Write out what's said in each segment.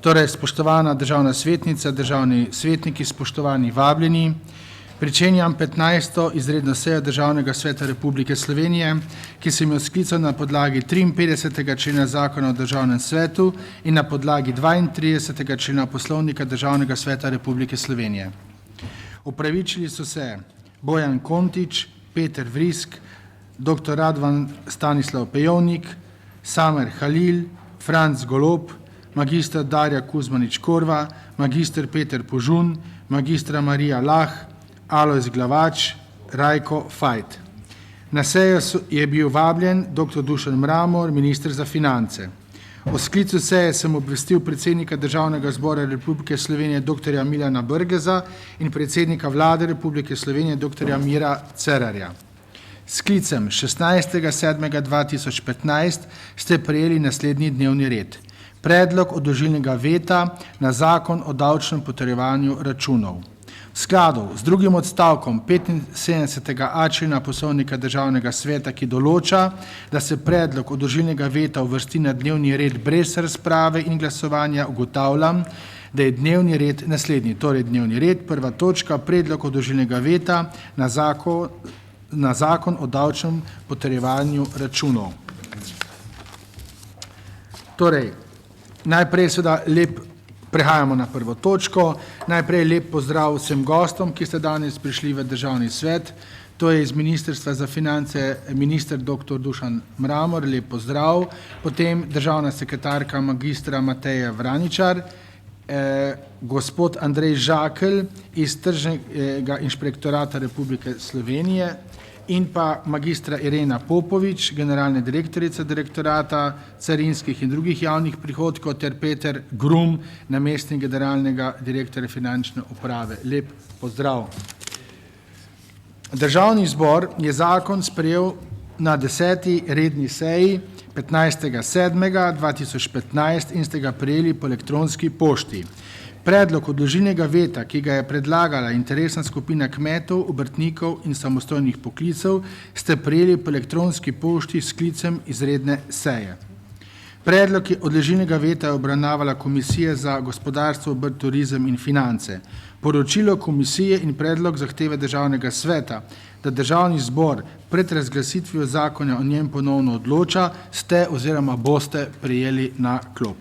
Torej, spoštovana državna svetnica, državni svetniki, spoštovani vabljeni, pričenjam 15. izredno sejo Državnega sveta Republike Slovenije, ki sem jo sklical na podlagi 53. člena Zakona o Državnem svetu in na podlagi 32. člena Poslovnika Državnega sveta Republike Slovenije. Upravičili so se Bojan Kontič, Peter Vrisk, dr. Radvan Stanislav Pejovnik, Samer Halil, Franc Golob, magistra Darja Kuzmanič-Korva, magister Peter Požun, magistra Marija Lah, Alojz Glavač, Rajko Fajt. Na sejo je bil vabljen dr. Dušan Mramor, minister za finance. O sklicu seje sem obvestil predsednika Državnega zbora Republike Slovenije dr. Milana Brgleza in predsednika Vlade Republike Slovenije dr. Mira Cerarja. Sklicem 16.7.2015 ste prejeli naslednji dnevni red. Predlog odložilnega veta na zakon o davčnem potrjevanju računov. V skladu z drugim odstavkom 75. člena Poslovnika Državnega sveta, ki določa, da se predlog odložilnega veta uvrsti na dnevni red brez razprave in glasovanja, ugotavljam, da je dnevni red naslednji. Torej dnevni red, prva točka, predlog odložilnega veta na zakon o davčnem potrjevanju računov. Torej, najprej seveda prehajamo na prvo točko. Najprej lep pozdrav vsem gostom, ki ste danes prišli v Državni svet. To je iz Ministrstva za finance minister dr. Dušan Mramor, lep pozdrav. Potem državna sekretarka magistra Mateja Vraničar, gospod Andrej Žakelj iz Tržnega inšpektorata Republike Slovenije in pa magistra Irena Popovič, generalna direktorica direktorata carinskih in drugih javnih prihodkov, ter Peter Grum, namestnik generalnega direktorja finančne uprave. Lep pozdrav. Državni zbor je zakon sprejel na 10. redni seji 15.7.2015 in ste ga prejeli po elektronski pošti. Predlog odložilnega veta, ki ga je predlagala interesna skupina kmetov, obrtnikov in samostojnih poklicev, ste prejeli po elektronski pošti s sklicem izredne seje. Predlog odložilnega veta je obravnavala Komisija za gospodarstvo, obrt, turizem in finance. Poročilo komisije in predlog zahteve Državnega sveta, da Državni zbor pred razglasitvijo zakona o njem ponovno odloča, ste oziroma boste prejeli na klop.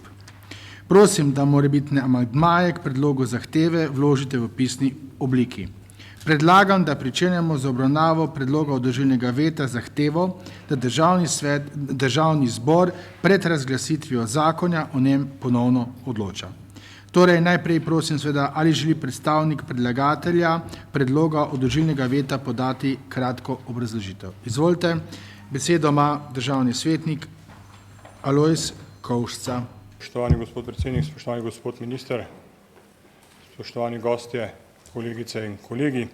Prosim, da morebitne amandmaje k predlogu zahteve vložite v pisni obliki. Predlagam, da pričenjamo z obravnavo predloga odložilnega veta zahtevo, da Državni zbor pred razglasitvijo zakona o njem ponovno odloča. Torej, najprej prosim seveda, ali želi predstavnik predlagatelja predloga odložilnega veta podati kratko obrazložitev. Izvolite, besedo ima državni svetnik Alojz Kovšca. Spoštovani gospod predsednik, spoštovani gospod minister, spoštovani gostje, kolegice in kolegi.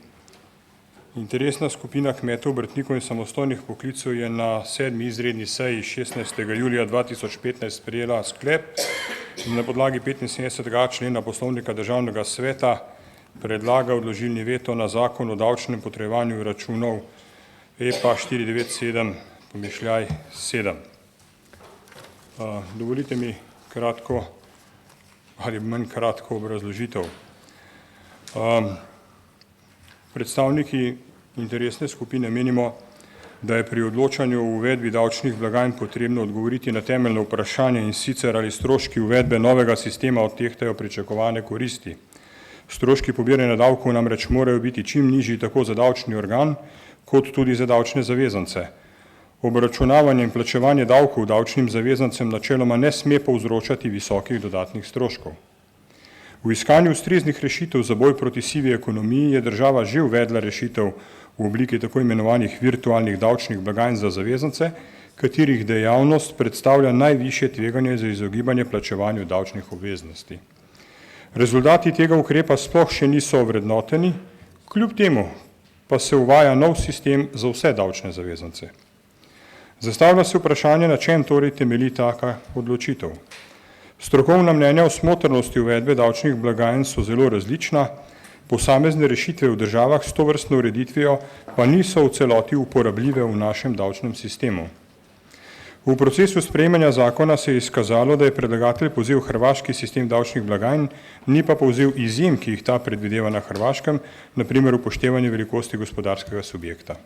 Interesna skupina kmetov, obrtnikov in samostojnih poklicev je na 7. izredni seji 16. julija 2015 sprejela sklep in na podlagi 75. člena Poslovnika Državnega sveta predlaga odložilni veto na zakon o davčnem potrjevanju računov EPA 497/7. Dovolite mi kratko ali manj kratko obrazložitev. Predstavniki interesne skupine menimo, da je pri odločanju o uvedbi davčnih blagajn potrebno odgovoriti na temeljno vprašanje, in sicer ali stroški uvedbe novega sistema odtehtajo pričakovane koristi. Stroški pobiranja davkov namreč morajo biti čim nižji tako za davčni organ, kot tudi za davčne zavezance. Obračunavanje in plačevanje davkov davčnim zavezancem načeloma ne sme povzročati visokih dodatnih stroškov. V iskanju ustreznih rešitev za boj proti sivi ekonomiji je država že uvedla rešitev v obliki tako imenovanih virtualnih davčnih blagajn za zavezance, katerih dejavnost predstavlja najvišje tveganje za izogibanje plačevanju davčnih obveznosti. Rezultati tega ukrepa sploh še niso ovrednoteni, kljub temu pa se uvaja nov sistem za vse davčne zavezance. Zastavlja se vprašanje, na čem torej temelji taka odločitev. Strokovna mnenja o smotrnosti uvedbe davčnih blagajn so zelo različna, posamezne rešitve v državah s tovrstno ureditvijo pa niso v celoti uporabljive v našem davčnem sistemu. V procesu sprejemanja zakona se je izkazalo, da je predlagatelj povzel hrvaški sistem davčnih blagajn, ni pa povzel izjem, ki jih ta predvideva na Hrvaškem, na primer upoštevanje velikosti gospodarskega subjekta.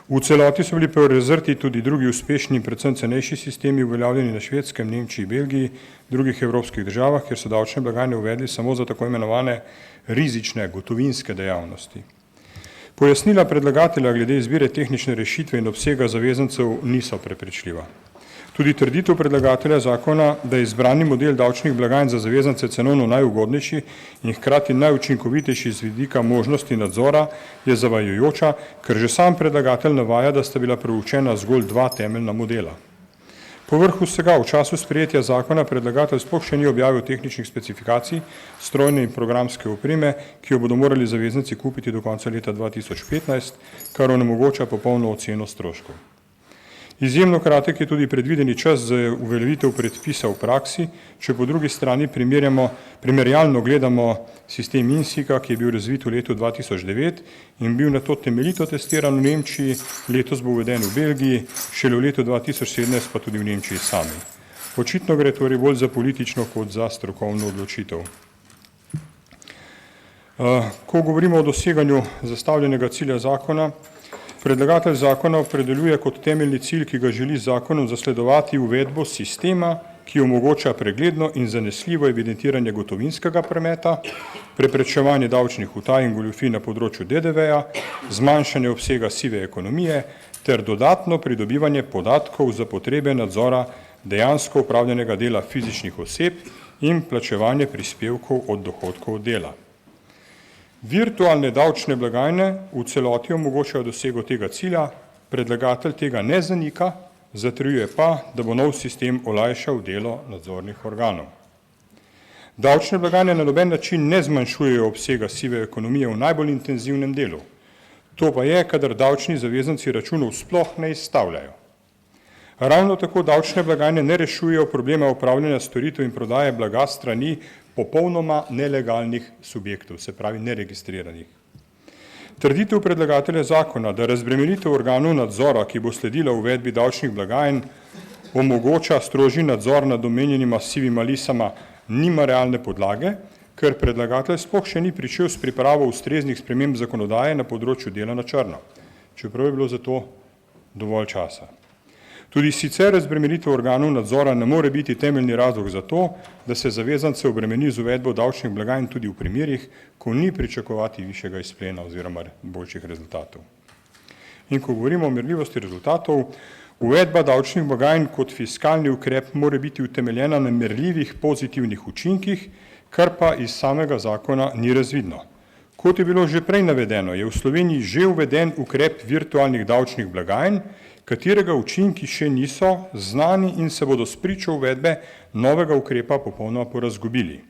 V celoti so bili prezrti tudi drugi uspešni, predvsem cenejši sistemi uveljavljeni na Švedskem, Nemčiji, Belgiji, drugih evropskih državah, kjer so davčne blagajne uvedli samo za tako imenovane rizične gotovinske dejavnosti. Pojasnila predlagatelja glede izbire tehnične rešitve in obsega zavezancev niso prepričljiva. Tudi trditev predlagatelja zakona, da je izbrani model davčnih blagajn za zavezance cenovno najugodnejši in hkrati najučinkovitejši z vidika možnosti nadzora, je zavajajoča, ker že sam predlagatelj navaja, da sta bila preučena zgolj dva temeljna modela. Povrh vsega v času sprejetja zakona predlagatelj sploh še ni objavil tehničnih specifikacij, strojne in programske opreme, ki jo bodo morali zavezanci kupiti do konca leta 2015, kar onemogoča popolno oceno stroškov. Izjemno kratek je tudi predvideni čas za uveljavitev predpisa v praksi, če po drugi strani primerjalno gledamo sistem INSIK-a, ki je bil razvit v letu 2009 in bil na to temeljito testiran v Nemčiji, letos bo uveden v Belgiji, šele v letu 2017 pa tudi v Nemčiji sami. Očitno gre torej bolj za politično kot za strokovno odločitev. Ko govorimo o doseganju zastavljenega cilja zakona, predlagatelj zakona opredeljuje kot temeljni cilj, ki ga želi z zakonom zasledovati uvedbo sistema, ki omogoča pregledno in zanesljivo evidentiranje gotovinskega prometa, preprečevanje davčnih utaj in goljufij na področju DDV-ja, zmanjšanje obsega sive ekonomije ter dodatno pridobivanje podatkov za potrebe nadzora dejansko opravljenega dela fizičnih oseb in plačevanje prispevkov od dohodkov dela. Virtualne davčne blagajne v celoti omogočajo dosego tega cilja, predlagatelj tega ne zanika, zatrjuje pa, da bo nov sistem olajšal delo nadzornih organov. Davčne blagajne na noben način ne zmanjšujejo obsega sive ekonomije v najbolj intenzivnem delu. To pa je, kadar davčni zavezanci računov sploh ne izstavljajo. Ravno tako davčne blagajne ne rešujejo problema upravljanja storitev in prodaje blaga strani popolnoma nelegalnih subjektov, se pravi neregistriranih. Trditev predlagatelja zakona, da razbremenitev organov nadzora, ki bo sledila uvedbi davčnih blagajn, omogoča strožji nadzor nad omenjenima sivima lisama, nima realne podlage, ker predlagatelj sploh še ni pričel s pripravo ustreznih sprememb zakonodaje na področju dela na črno, čeprav je bilo za to dovolj časa. Tudi sicer razbremenitev organov nadzora ne more biti temeljni razlog za to, da se zavezance obremeni z uvedbo davčnih blagajn tudi v primerih, ko ni pričakovati višjega izplena oziroma boljših rezultatov. In ko govorimo o merljivosti rezultatov, uvedba davčnih blagajn kot fiskalni ukrep mora biti utemeljena na merljivih pozitivnih učinkih, kar pa iz samega zakona ni razvidno. Kot je bilo že prej navedeno, je v Sloveniji že uveden ukrep virtualnih davčnih blagajn, katerega učinki še niso znani in se bodo spričo uvedbe novega ukrepa popolnoma porazgubili.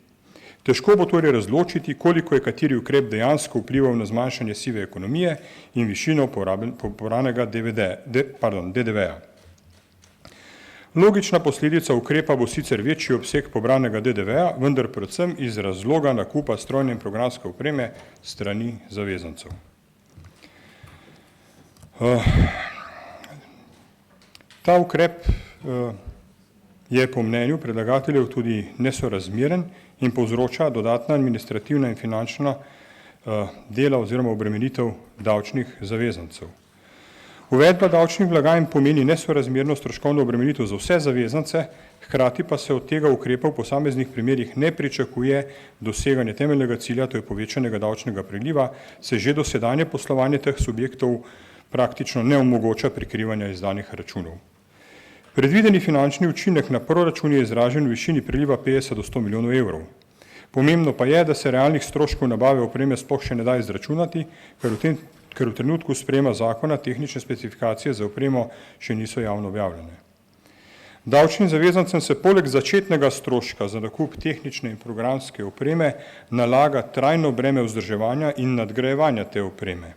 Težko bo torej razločiti, koliko je kateri ukrep dejansko vplival na zmanjšanje sive ekonomije in višino pobranega DDV-ja. Logična posledica ukrepa bo sicer večji obseg pobranega DDV-ja, vendar predvsem iz razloga nakupa strojne in programske opreme strani zavezancev. Ta ukrep je po mnenju predlagateljev tudi nesorazmeren in povzroča dodatna administrativna in finančna dela oziroma obremenitev davčnih zavezancev. Uvedba davčnih blagajn pomeni nesorazmerno stroškovno obremenitev za vse zavezance, hkrati pa se od tega ukrepa v posameznih primerih ne pričakuje doseganje temeljnega cilja, to je povečanega davčnega priliva, se že dosedanje poslovanje teh subjektov praktično ne omogoča prikrivanja izdanih računov. Predvideni finančni učinek na proračun je izražen v višini priliva 50 do 100 milijonov evrov. Pomembno pa je, da se realnih stroškov nabave opreme sploh še ne da izračunati, ker v trenutku sprejema zakona tehnične specifikacije za opremo še niso javno objavljene. Davčnim zavezancem se poleg začetnega stroška za nakup tehnične in programske opreme nalaga trajno breme vzdrževanja in nadgrajevanja te opreme.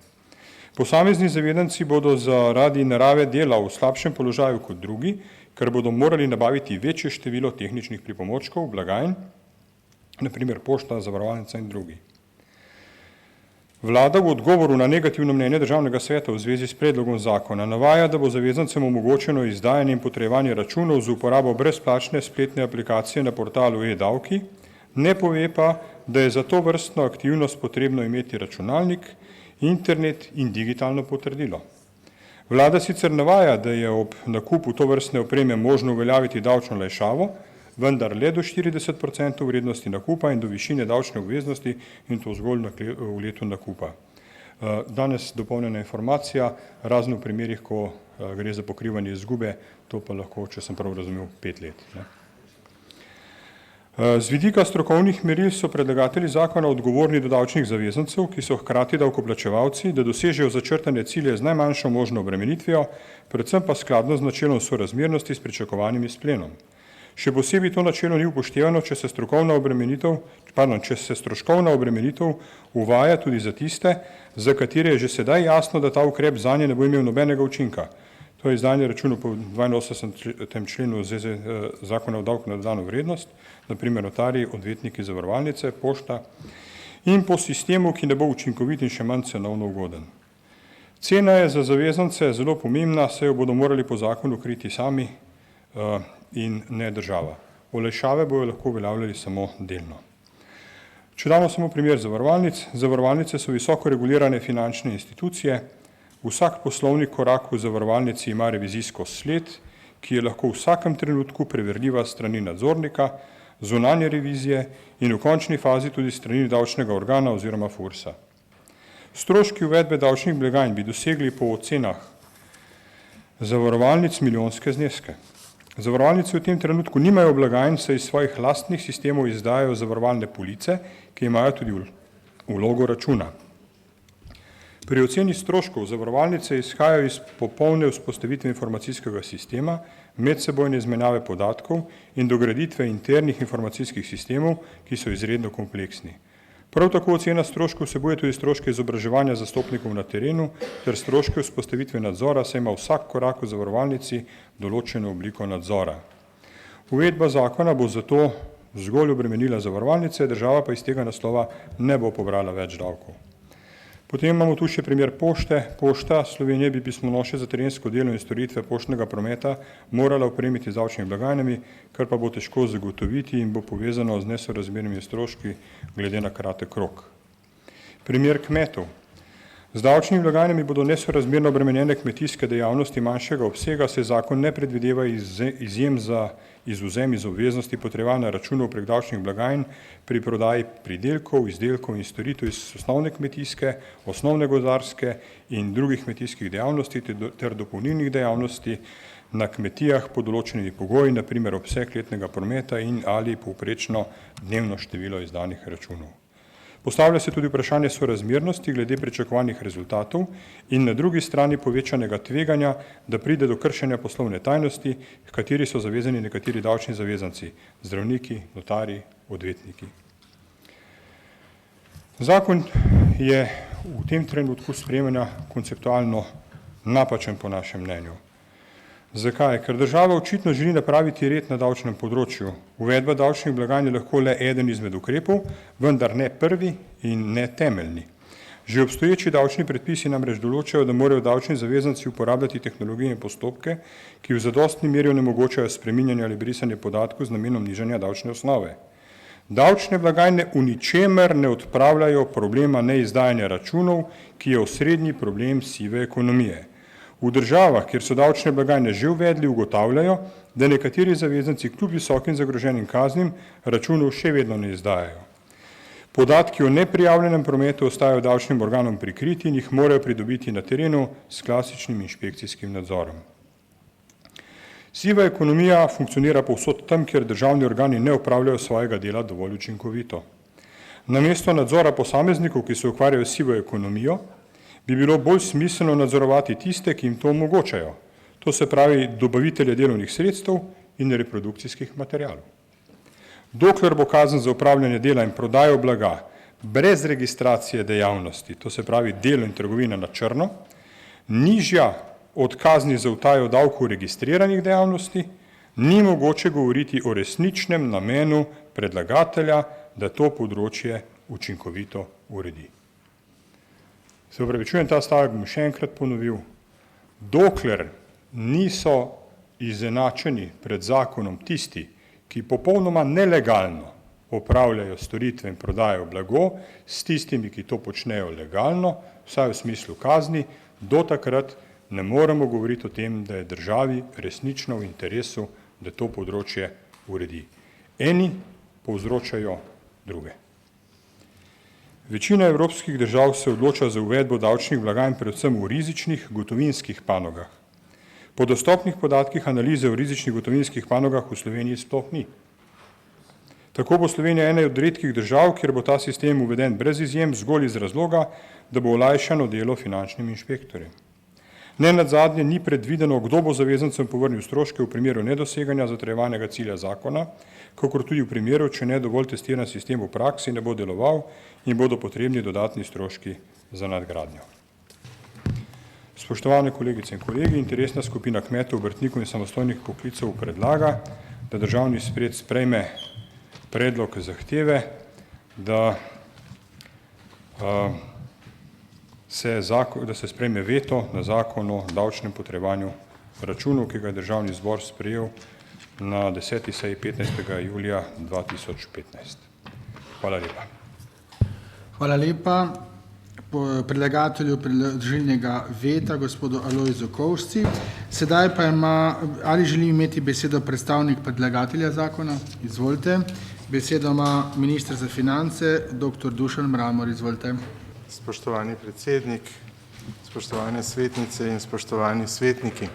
Posamezni zavezanci bodo zaradi narave dela v slabšem položaju kot drugi, ker bodo morali nabaviti večje število tehničnih pripomočkov, blagajn, na primer pošta, zavarovalnica in drugi. Vlada v odgovoru na negativno mnenje Državnega sveta v zvezi s predlogom zakona navaja, da bo zavezancem omogočeno izdajanje in potrjevanje računov z uporabo brezplačne spletne aplikacije na portalu e-davki, ne pove pa, da je za to vrstno aktivnost potrebno imeti računalnik, internet in digitalno potrdilo. Vlada sicer navaja, da je ob nakupu tovrstne opreme možno uveljaviti davčno olajšavo, vendar le do 40% vrednosti nakupa in do višine davčne obveznosti in to zgolj v letu nakupa. Danes dopolnjena informacija, razen v primerih, ko gre za pokrivanje izgube, to pa lahko, če sem prav razumel, 5 let. Z vidika strokovnih meril so predlagatelji zakona odgovorni do davčnih zavezancev, ki so hkrati davkoplačevalci, da dosežejo začrtane cilje z najmanjšo možno obremenitvijo, predvsem pa skladno z načelom sorazmernosti s pričakovanim izplenom. Še posebej to načelo ni upoštevano, če se stroškovna obremenitev uvaja tudi za tiste, za katere je že sedaj jasno, da ta ukrep zanje ne bo imel nobenega učinka. To je izdanje računov po 82. členu Zakona o davku na dodano vrednost, naprimer notarji, odvetniki, zavarovalnice, pošta in po sistemu, ki ne bo učinkovit in še manj cenovno ugoden. Cena je za zavezance zelo pomembna, saj jo bodo morali po zakonu kriti sami in ne država. Olajšave bojo lahko uveljavljali samo delno. Če damo samo primer zavarovalnic, zavarovalnice so visoko regulirane finančne institucije, vsak poslovni korak v zavarovalnici ima revizijsko sled, ki je lahko v vsakem trenutku preverljiva strani nadzornika, zunanje revizije in v končni fazi tudi strani davčnega organa oziroma FURS-a. Stroški uvedbe davčnih blagajn bi dosegli po ocenah zavarovalnic milijonske zneske. Zavarovalnice v tem trenutku nimajo blagajn, saj iz svojih lastnih sistemov izdajajo zavarovalne police, ki imajo tudi vlogo računa. Pri oceni stroškov zavarovalnice izhajajo iz popolne vzpostavitve informacijskega sistema, medsebojne izmenjave podatkov in dograditve internih informacijskih sistemov, ki so izredno kompleksni. Prav tako ocena stroškov vsebuje tudi stroške izobraževanja zastopnikov na terenu ter stroške vzpostavitve nadzora, saj ima vsak korak v zavarovalnici določeno obliko nadzora. Uvedba zakona bo zato zgolj obremenila zavarovalnice, država pa iz tega naslova ne bo pobrala več davkov. Potem imamo tu še primer pošte. Pošta Slovenije bi pismonoše za terensko delo in storitve poštnega prometa morala opremiti z davčnimi blagajnami, kar pa bo težko zagotoviti in bo povezano z nesorazmernimi stroški glede na kratek rok. Primer kmetov. Z davčnimi blagajnami bodo nesorazmerno obremenjene kmetijske dejavnosti manjšega obsega, se zakon ne predvideva izjem za izvzem iz obveznosti potrjevanja računov prek davčnih blagajn pri prodaji pridelkov, izdelkov in storitev iz osnovne kmetijske, osnovne gozdarske in drugih kmetijskih dejavnosti ter dopolnilnih dejavnosti na kmetijah pod določenimi pogoji, na primer obseg letnega prometa in ali povprečno dnevno število izdanih računov. Postavlja se tudi vprašanje sorazmernosti glede pričakovanih rezultatov in na drugi strani povečanega tveganja, da pride do kršenja poslovne tajnosti, v kateri so zavezani nekateri davčni zavezanci, zdravniki, notarji, odvetniki. Zakon je v tem trenutku sprejemanja konceptualno napačen po našem mnenju. Zakaj? Ker država očitno želi napraviti red na davčnem področju. Uvedba davčnih blagajn je lahko le eden izmed ukrepov, vendar ne prvi in ne temeljni. Že obstoječi davčni predpisi namreč določajo, da morajo davčni zavezanci uporabljati tehnologije in postopke, ki v zadostni meri onemogočajo spreminjanje ali brisanje podatkov z namenom nižanja davčne osnove. Davčne blagajne v ničemer ne odpravljajo problema neizdajanja računov, ki je osrednji problem sive ekonomije. V državah, kjer so davčne blagajne že uvedli, ugotavljajo, da nekateri zavezanci kljub visokim zagroženim kaznim računov še vedno ne izdajajo. Podatki o neprijavljenem prometu ostajajo davčnim organom prikriti in jih morajo pridobiti na terenu s klasičnim inšpekcijskim nadzorom. Siva ekonomija funkcionira povsod tam, kjer državni organi ne opravljajo svojega dela dovolj učinkovito. Namesto nadzora posameznikov, ki se ukvarjajo s sivo ekonomijo, bi bilo bolj smiselno nadzorovati tiste, ki jim to omogočajo. To se pravi dobavitelje delovnih sredstev in reprodukcijskih materialov. Dokler bo kazen za upravljanje dela in prodajo blaga brez registracije dejavnosti, to se pravi delo in trgovina na črno, nižja od kazni za utajo davkov registriranih dejavnosti, ni mogoče govoriti o resničnem namenu predlagatelja, da to področje učinkovito uredi. Se opravičujem, ta stavek bom še enkrat ponovil. Dokler niso izenačeni pred zakonom tisti, ki popolnoma nelegalno opravljajo storitve in prodajajo blago, s tistimi, ki to počnejo legalno, vsaj v smislu kazni, do takrat ne moremo govoriti o tem, da je državi resnično v interesu, da to področje uredi. Eni povzročajo druge. Večina evropskih držav se odloča za uvedbo davčnih blagajn predvsem v rizičnih gotovinskih panogah. Po dostopnih podatkih analize v rizičnih gotovinskih panogah v Sloveniji sploh ni. Tako bo Slovenija ena od redkih držav, kjer bo ta sistem uveden brez izjem, zgolj iz razloga, da bo olajšano delo finančnim inšpektorjem. Nenazadnje ni predvideno, kdo bo zavezancem povrnil stroške v primeru nedoseganja zatrjevanega cilja zakona, kakor tudi v primeru, če ne dovolj testiran sistem v praksi ne bo deloval in bodo potrebni dodatni stroški za nadgradnjo. Spoštovane kolegice in kolegi, interesna skupina kmetov, obrtnikov in samostojnih poklicev predlaga, da državni svet sprejme predlog zahteve, da se sprejme veto na zakon o davčnem potrjevanju računov, ki ga je državni zbor sprejel na 10. seji 15. julija 2015. Hvala lepa. Hvala lepa predlagatelju predložilnega veta, gospodu Alojzu Kovšci. Sedaj pa ali želi imeti besedo predstavnik predlagatelja zakona? Izvolite. Besedo ima minister za finance, dr. Dušan Mramor. Izvolite. Spoštovani predsednik, spoštovane svetnice in spoštovani svetniki.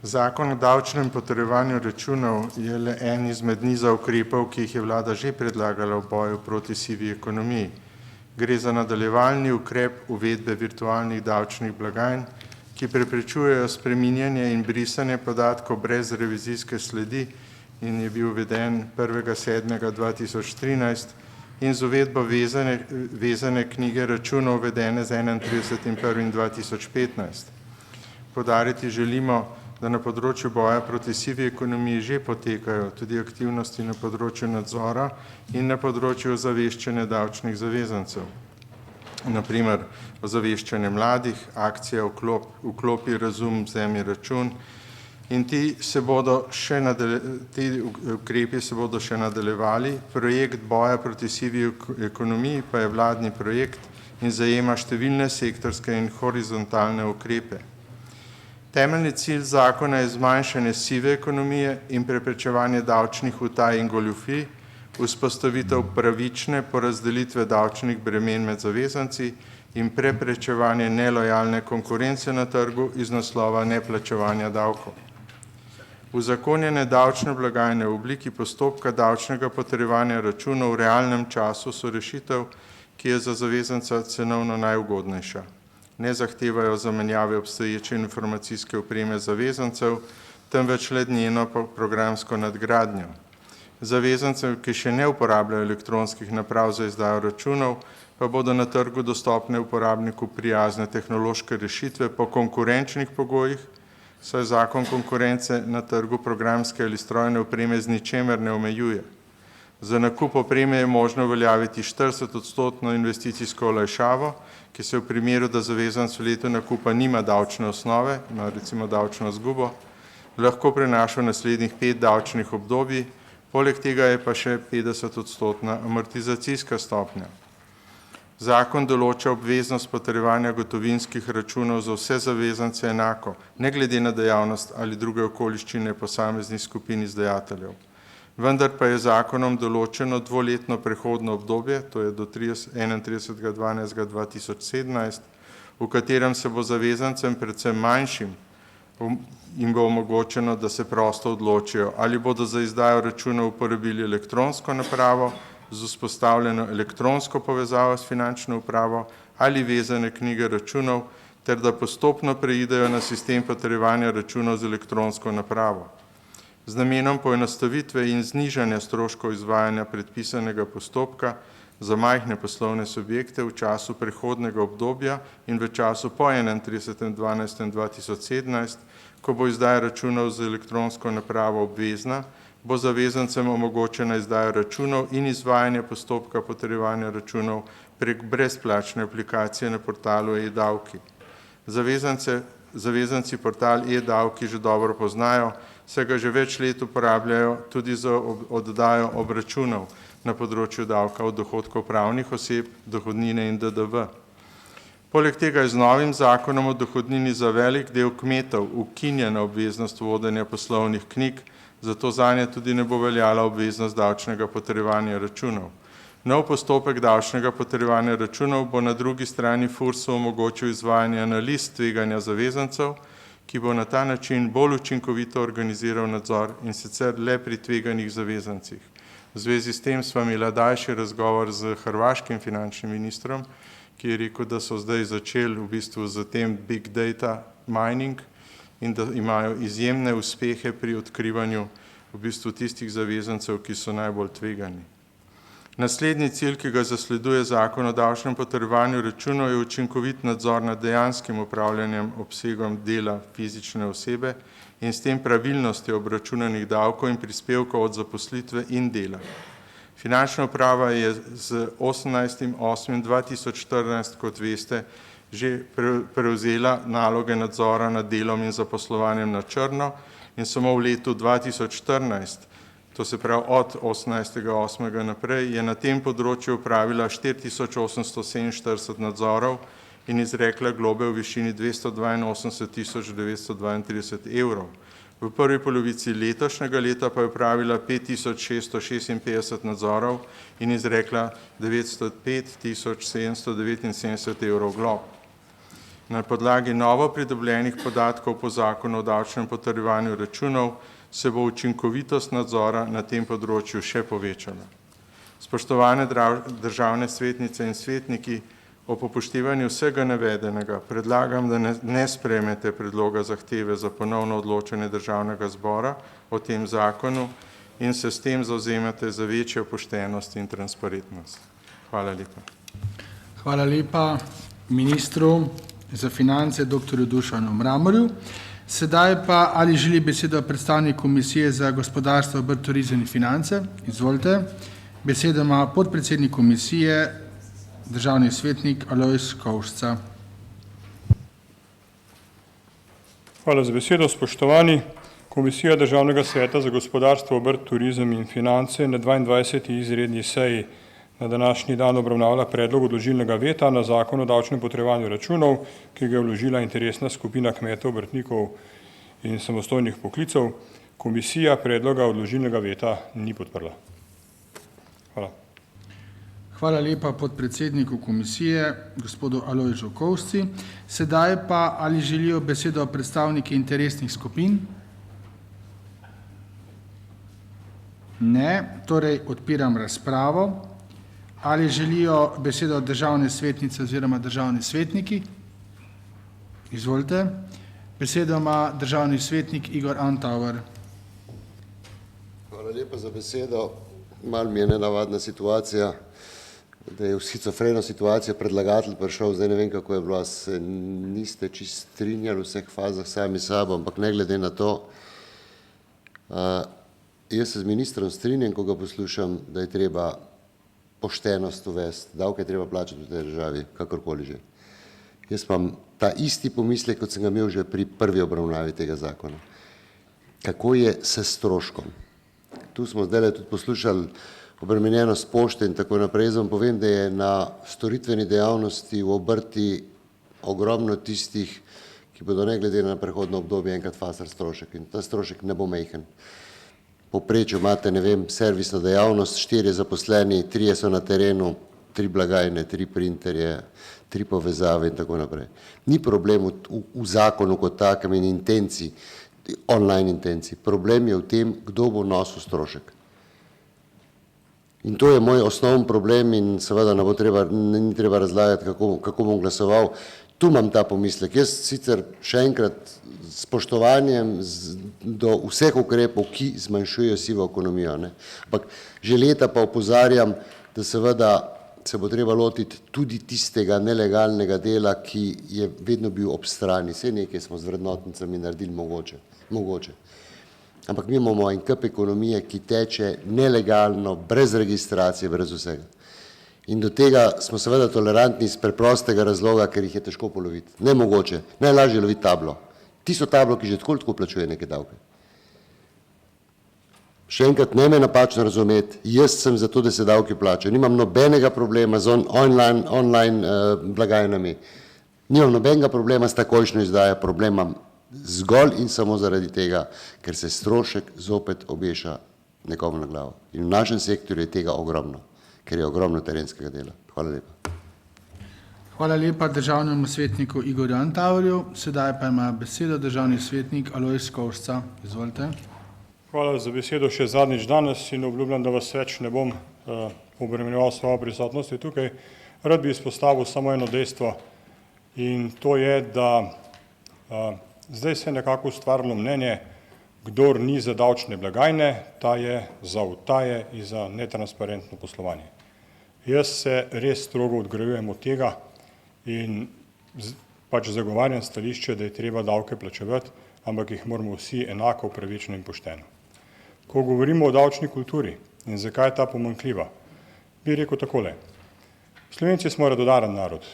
Zakon o davčnem potrjevanju računov je le en izmed niza ukrepov, ki jih je vlada že predlagala v boju proti sivi ekonomiji. Gre za nadaljevalni ukrep uvedbe virtualnih davčnih blagajn, ki preprečujejo spreminjanje in brisanje podatkov brez revizijske sledi in je bil uveden 1.7.2013 in z uvedbo vezane knjige računov uvedene z 31.1.2015. Poudariti želimo, da na področju boja proti sivi ekonomiji že potekajo tudi aktivnosti na področju nadzora in na področju ozaveščanja davčnih zavezancev. Naprimer, ozaveščanje mladih, akcija Vklopi razum, vzemi račun in ti ukrepi se bodo še nadaljevali. Projekt boja proti sivi ekonomiji pa je vladni projekt in zajema številne sektorske in horizontalne ukrepe. Temeljni cilj zakona je zmanjšanje sive ekonomije in preprečevanje davčnih utaj in goljufij, vzpostavitev pravične porazdelitve davčnih bremen med zavezanci in preprečevanje nelojalne konkurence na trgu iz naslova neplačevanja davkov. Uzakonjene davčne blagajne v obliki postopka davčnega potrjevanja računov v realnem času so rešitev, ki je za zavezanca cenovno najugodnejša. Ne zahtevajo zamenjave obstoječe informacijske opreme zavezancev, temveč le njeno programsko nadgradnjo. Zavezancem, ki še ne uporabljajo elektronskih naprav za izdajo računov, pa bodo na trgu dostopne uporabniku prijazne tehnološke rešitve po konkurenčnih pogojih, saj zakon konkurence na trgu programske ali strojne opreme z ničemer ne omejuje. Za nakup opreme je možno uveljaviti 40% investicijsko olajšavo, ki se v primeru, da zavezanec v letu nakupa nima davčne osnove, ima recimo davčno izgubo, lahko prenaša v naslednjih 5 davčnih obdobij, poleg tega je pa še 50% amortizacijska stopnja. Zakon določa obveznost potrjevanja gotovinskih računov za vse zavezance enako, ne glede na dejavnost ali druge okoliščine posameznih skupin izdajateljev. Vendar pa je zakonom določeno dvoletno prehodno obdobje, to je do 31.12.2017, v katerem se bo zavezancem, predvsem manjšim, jim bo omogočeno, da se prosto odločijo, ali bodo za izdajo računov uporabili elektronsko napravo z vzpostavljeno elektronsko povezavo s finančno upravo ali vezane knjige računov, ter da postopno preidejo na sistem potrjevanja računov z elektronsko napravo. Z namenom poenostavitve in znižanja stroškov izvajanja predpisanega postopka za majhne poslovne subjekte v času prehodnega obdobja in v času po 31.12.2017, ko bo izdaja računov z elektronsko napravo obvezna, bo zavezancem omogočena izdaja računov in izvajanje postopka potrjevanja računov prek brezplačne aplikacije na portalu e-davki. Zavezanci portal e-davki že dobro poznajo, saj ga že več let uporabljajo tudi za oddajo obračunov na področju davka od dohodkov pravnih oseb, dohodnine in DDV. Poleg tega je z novim zakonom o dohodnini za velik del kmetov ukinjena obveznost vodenja poslovnih knjig, zato zanje tudi ne bo veljala obveznost davčnega potrjevanja računov. Nov postopek davčnega potrjevanja računov bo na drugi strani FURS-u omogočil izvajanje analiz tveganja zavezancev, ki bo na ta način bolj učinkovito organiziral nadzor in sicer le pri tveganih zavezancih. V zvezi s tem sva imela daljši razgovor z hrvaškim finančnim ministrom, ki je rekel, da so zdaj začeli v bistvu z tem big data mining in da imajo izjemne uspehe pri odkrivanju v bistvu tistih zavezancev, ki so najbolj tvegani. Naslednji cilj, ki ga zasleduje zakon o davčnem potrjevanju računov, je učinkovit nadzor nad dejanskim upravljanjem obsegom dela fizične osebe in s tem pravilnostjo obračunanih davkov in prispevkov od zaposlitve in dela. Finančna uprava je z 18.8.2014, kot veste, že prevzela naloge nadzora nad delom in zaposlovanjem na črno in samo v letu 2014, to se pravi od 18.8. naprej, je na tem področju upravila 4.847 nadzorov in izrekla globe v višini 282.932 evrov. V prvi polovici letošnjega leta pa je upravila 5.656 nadzorov in izrekla 905.779 evrov glob. Na podlagi novo pridobljenih podatkov po zakonu o davčnem potrjevanju računov se bo učinkovitost nadzora na tem področju še povečala. Spoštovane državne svetnice in svetniki, ob upoštevanju vsega navedenega predlagam, da ne sprejmete predloga zahteve za ponovno odločanje državnega zbora o tem zakonu in se s tem zavzemate za večjo poštenost in transparentnost. Hvala lepa. Hvala lepa ministru za finance, dr. Dušanu Mramorju. Sedaj pa, ali želi besedo predstavnik Komisije za gospodarstvo, obrt, turizem in finance? Izvolite. Besedo ima podpredsednik komisije, državni svetnik Alojz Kovšca. Hvala za besedo, spoštovani. Komisija Državnega sveta za gospodarstvo, obrt, turizem in finance na 22. izredni seji na današnji dan obravnavala predlog odložilnega veta na zakon o davčnem potrjevanju računov, ki ga je vložila interesna skupina kmetov, obrtnikov in samostojnih poklicev. Komisija predloga odložilnega veta ni podprla. Hvala. Hvala lepa podpredsedniku komisije, gospodu Alojzu Kovšci. Sedaj pa, ali želijo besedo predstavniki interesnih skupin? Ne, torej odpiram razpravo. Ali želijo besedo državne svetnice oziroma državni svetniki? Izvolite. Besedo ima državni svetnik Igor Antauer. Hvala lepa za besedo. Malo mi je nenavadna situacija, da je v shizofreno situacijo predlagatelj prišel, zdaj ne vem, kako je bilo, se niste čist strinjali v vseh fazah sami sabo, ampak ne glede na to, jaz se z ministrom strinjam, ko ga poslušam, da je treba poštenost uvesti, davke je treba plačati v tej državi, kakorkoli že. Jaz imam ta isti pomislek, kot sem ga imel že pri prvi obravnavi tega zakona. Kako je s stroškom? Tu smo zdaj tudi poslušali obremenjenost pošte in tako naprej. Jaz vam povem, da je na storitveni dejavnosti v obrti ogromno tistih, ki bodo ne glede na prehodno obdobje enkrat fasar strošek in ta strošek ne bo majhen. Povprečju imate, ne vem, servisno dejavnost, 4 zaposleni, 3 so na terenu, 3 blagajne, 3 printerje, 3 povezave in tako naprej. Ni problem v zakonu kot takem in intenciji, online intenciji. Problem je v tem, kdo bo nosil strošek. In to je moj osnovni problem in seveda ni treba razlagati, kako bom glasoval. Tu imam ta pomislek. Jaz sicer še enkrat spoštovanjem do vseh ukrepov, ki zmanjšujejo sivo ekonomijo, ampak že leta pa opozarjam, da seveda se bo treba lotiti tudi tistega nelegalnega dela, ki je vedno bil ob strani. Vse nekaj smo z vrednotnicami naredili mogoče. ampak mi imamo en kup ekonomije, ki teče nelegalno, brez registracije, brez vsega. In do tega smo seveda tolerantni iz preprostega razloga, ker jih je težko poloviti. Nemogoče, najlažje loviti tablo. Tisto tablo, ki že tako plačuje neke davke. Še enkrat, ne me napačno razumeti, jaz sem za to, da se davki plačajo. Nimam nobenega problema z online blagajnami. Nimam nobenega problema s takojšnjo izdajo, problem imam zgolj in samo zaradi tega, ker se strošek zopet obeša nekomu na glavo. In v našem sektorju je tega ogromno, ker je ogromno terenskega dela. Hvala lepa. Hvala lepa državnemu svetniku Igorju Antaverju. Sedaj pa ima besedo državni svetnik Alojz Kovšca. Izvolite. Hvala za besedo še zadnjič danes in obljubljam, da vas več ne bom obremenjeval s svojo prisotnostjo tukaj. Rad bi izpostavil samo eno dejstvo in to je, da zdaj se je nekako ustvarilo mnenje, kdor ni za davčne blagajne, ta je za utaje in za netransparentno poslovanje. Jaz se res strogo odgrajujem od tega in pač zagovarjam stališče, da je treba davke plačevati, ampak jih moramo vsi enako, pravično in pošteno. Ko govorimo o davčni kulturi in zakaj je ta pomanjkljiva, bi rekel takole. Slovenci smo radodaren narod.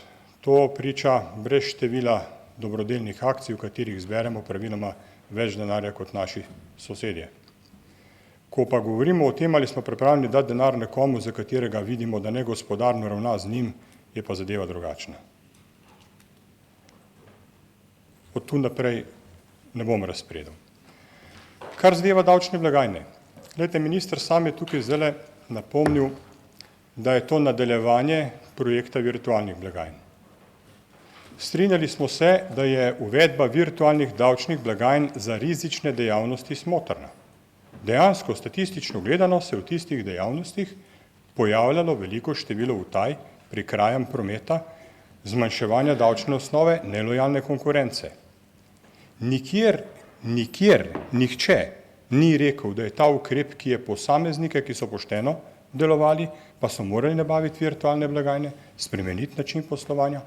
To priča brez števila dobrodelnih akcij, v katerih zberemo praviloma več denarja kot naši sosedje. Ko pa govorimo o tem, ali smo pripravljeni dati denar nekomu, za katerega vidimo, da negospodarno ravna z njim, je pa zadeva drugačna. Od tu naprej ne bom razpredal. Kar zadeva davčne blagajne. Glejte, minister sam je tukaj zdaj napomnil, da je to nadaljevanje projekta virtualnih blagajn. Strinjali smo se, da je uvedba virtualnih davčnih blagajn za rizične dejavnosti smotrna. Dejansko, statistično gledano, se v tistih dejavnostih pojavljalo veliko število utaj, prikrajanj prometa, zmanjševanja davčne osnove, nelojalne konkurence. Nikjer nihče ni rekel, da je ta ukrep, ki je posameznike, ki so pošteno delovali, pa so morali nabaviti virtualne blagajne, spremeniti način poslovanja.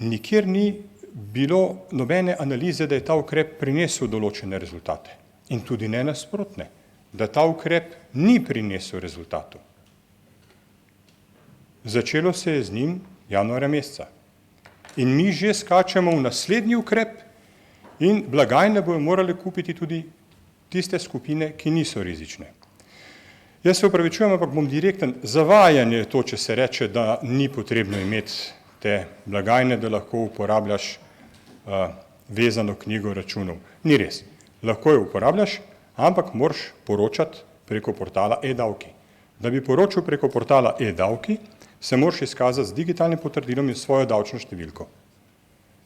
Nikjer ni bilo nobene analize, da je ta ukrep prinesel določene rezultate. In tudi ne nasprotne, da ta ukrep ni prinesel rezultatov. Začelo se je z njim januarja meseca. In mi že skačemo v naslednji ukrep in blagajne bojo morali kupiti tudi tiste skupine, ki niso rizične. Jaz se opravičujem, ampak bom direkten, zavajanje je to, če se reče, da ni potrebno imeti te blagajne, da lahko uporabljaš vezano knjigo računov. Ni res. Lahko jo uporabljaš, ampak moraš poročati preko portala e-davki. Da bi poročal preko portala e-davki, se moraš izkazati z digitalnim potrdilom in svojo davčno številko.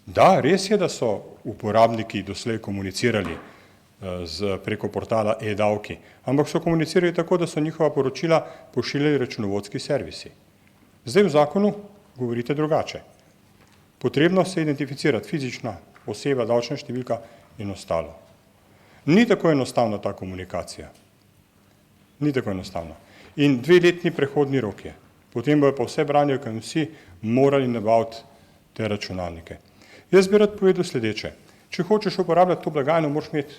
Da, res je, da so uporabniki doslej komunicirali preko portala e-davki, ampak so komunicirali tako, da so njihova poročila pošiljali računovodski servisi. Zdaj v zakonu govorite drugače. Potrebno se identificirati fizična oseba, davčna številka in ostalo. Ni tako enostavna ta komunikacija. Ni tako enostavna. In 2-letni prehodni rok je. Potem bojo pa vse branjevke in vsi morali nabaviti te računalnike. Jaz bi rad povedal sledeče. Če hočeš uporabljati to blagajno, moraš imeti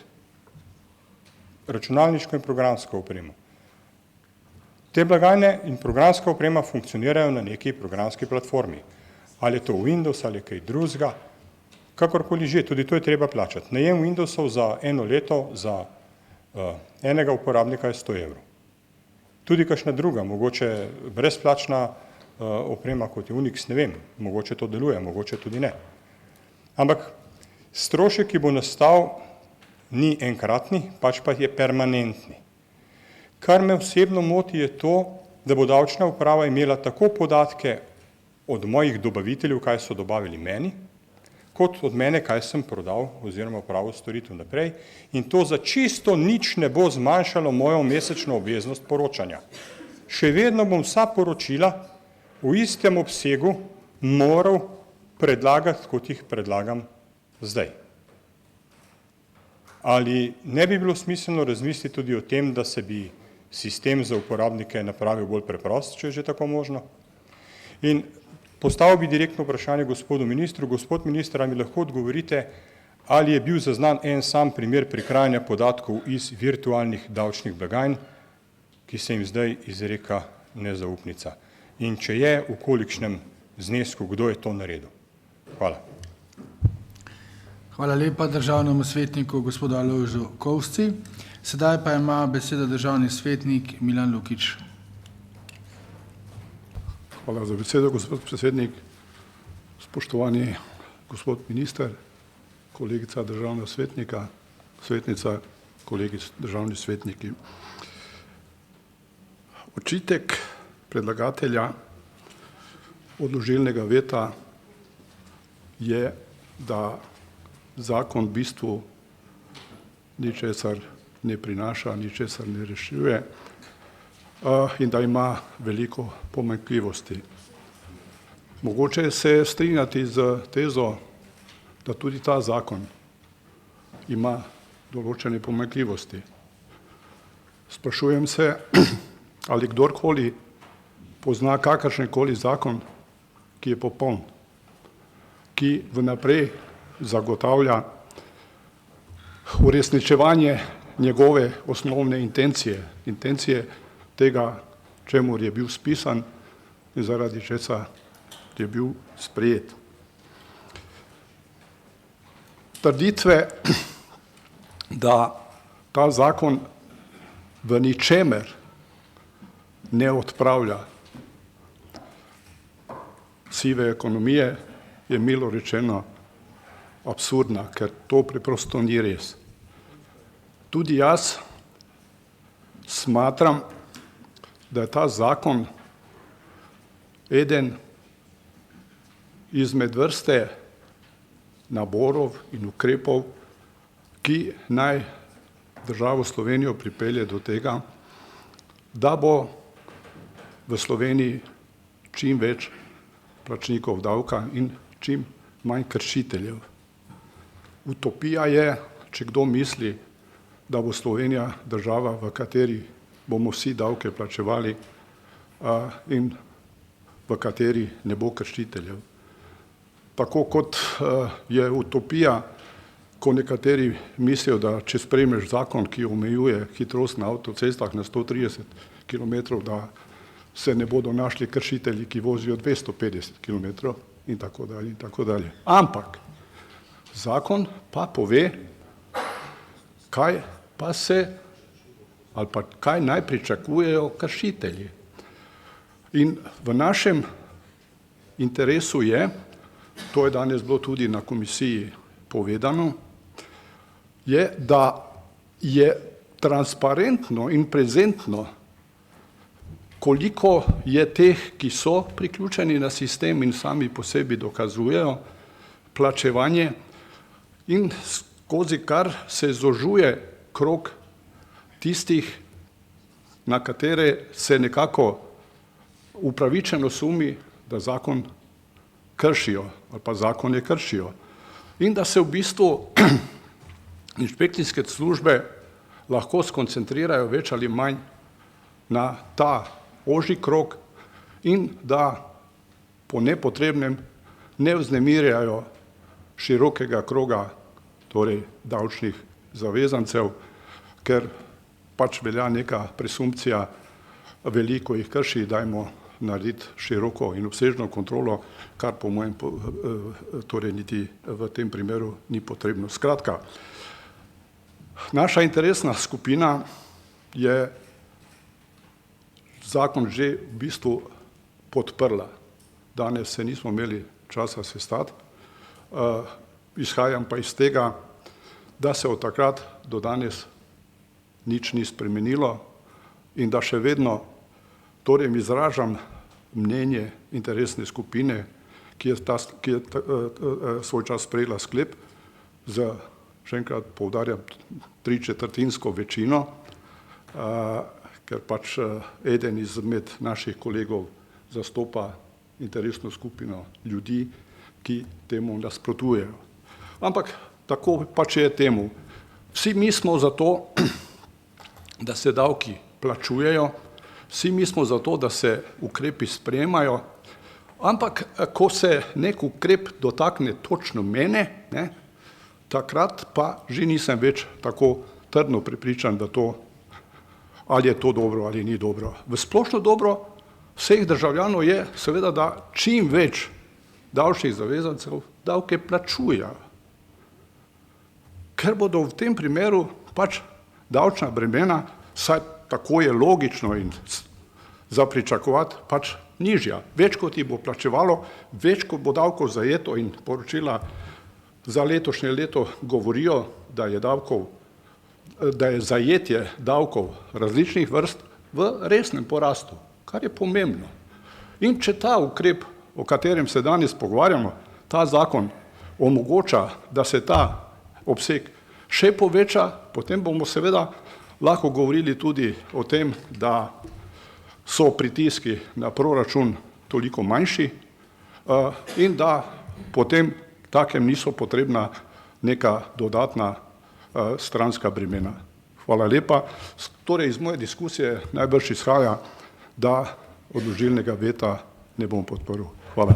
računalniško in programsko opremo. Te blagajne in programska oprema funkcionirajo na neki programski platformi. Ali je to Windows ali kaj drugega, kakorkoli že, tudi to je treba plačati. Najem Windowsov za eno leto za enega uporabnika je 100 evrov. Tudi kakšna druga, mogoče brezplačna oprema kot je Unix, ne vem, mogoče to deluje, mogoče tudi ne. Ampak strošek, ki bo nastal, ni enkratni, pač pa je permanentni. Kar me osebno moti je to, da bo davčna uprava imela tako podatke od mojih dobaviteljev, kaj so dobavili meni, kot od mene, kaj sem prodal oziroma opravil storitev naprej, in to za čisto nič ne bo zmanjšalo mojo mesečno obveznost poročanja. Še vedno bom vsa poročila v istem obsegu moral predlagati, kot jih predlagam zdaj. Ali ne bi bilo smiselno razmisliti tudi o tem, da se bi sistem za uporabnike napravil bolj preprost, če je že tako možno? In postavil bi direktno vprašanje gospodu ministru. Gospod minister, ali mi lahko odgovorite, Ali je bil zaznan en sam primer prikrajanja podatkov iz virtualnih davčnih blagajn, ki se jim zdaj izreka nezaupnica? In če je, v kolikšnem znesku, kdo je to naredil? Hvala. Hvala lepa državnemu svetniku gospodu Alojzu Kovšci. Sedaj pa ima besedo državni svetnik Milan Lukić. Hvala za besedo, gospod predsednik. Spoštovani gospod minister, kolegica državna svetnica, kolegi državni svetniki. Očitek predlagatelja odložilnega veta je, da zakon v bistvu ničesar ne prinaša, ničesar ne rešuje in da ima veliko pomanjkljivosti. Mogoče se strinjati z tezo, da tudi ta zakon ima določene pomanjkljivosti. Sprašujem se, ali kdorkoli pozna kakršenkoli zakon, ki je popoln, ki vnaprej zagotavlja uresničevanje njegove osnovne intencije tega, čemur je bil spisan in zaradi česa je bil sprejet. Trditve, da ta zakon v ničemer ne odpravlja sive ekonomije, je milo rečeno absurdna, ker to preprosto ni res. Tudi jaz smatram, da je ta zakon eden izmed vrste naborov in ukrepov, ki naj državo Slovenijo pripelje do tega, da bo v Sloveniji čim več plačnikov davka in čim manj kršiteljev. Utopija je, če kdo misli, da bo Slovenija država, v kateri bomo vsi davke plačevali in v kateri ne bo kršiteljev. Tako kot je utopija, ko nekateri mislijo, da če sprejmeš zakon, ki omejuje hitrost na avtocestah na 130 km, da se ne bodo našli kršitelji, ki vozijo 250 km in tako dalje in tako dalje. Ampak zakon pa pove, kaj pa se ali pa kaj naj pričakujejo kršitelji. In v našem interesu je, to je danes bilo tudi na komisiji povedano, je, da je transparentno in prezentno, koliko je teh, ki so priključeni na sistem in sami po sebi dokazujejo plačevanje in skozi kar se zožuje krog tistih, na katere se nekako upravičeno sumi, da zakon kršijo ali pa zakone kršijo. In da se v bistvu inšpekcijske službe lahko skoncentrirajo več ali manj na ta ožji krog in da po nepotrebnem ne vznemirjajo širokega kroga, torej davčnih zavezancev, ker pač velja neka presumpcija, veliko jih krši, dajmo narediti široko in obsežno kontrolo, kar po mojem torej niti v tem primeru ni potrebno. Skratka, naša interesna skupina je zakon že v bistvu podprla. Danes se nismo imeli časa sestati, izhajam pa iz tega, da se od takrat do danes nič ni spremenilo in da še vedno torej izražam mnenje interesne skupine, ki je svoj čas sprejela sklep z, še enkrat poudarjam, 3/4 večino, ker pač eden izmed naših kolegov zastopa interesno skupino ljudi, ki temu nasprotujejo. Ampak tako pač je temu. Vsi mi smo za to, da se davki plačujejo, vsi mi smo za to, da se ukrepi sprejemajo, ampak ko se nek ukrep dotakne točno mene, takrat pa že nisem več tako trdno prepričan, da to, ali je to dobro ali ni dobro. V splošno dobro vseh državljanov je seveda, da čim več davčnih zavezancev davke plačujejo. Ker bodo v tem primeru pač davčna bremena, saj tako je logično in za pričakovati, pač nižja. Več kot jih bo plačevalo, več kot bo davkov zajeto in poročila za letošnje leto govorijo, da je zajetje davkov različnih vrst v resnem porastu, kar je pomembno. In če ta ukrep, o katerem se danes pogovarjamo, ta zakon omogoča, da se ta obseg še poveča, potem bomo seveda lahko govorili tudi o tem, da so pritiski na proračun toliko manjši in da potem takem niso potrebna neka dodatna stranska bremena. Hvala lepa. Torej iz moje diskusije najbrž izhaja, da odložilnega veta ne bom podprl. Hvala.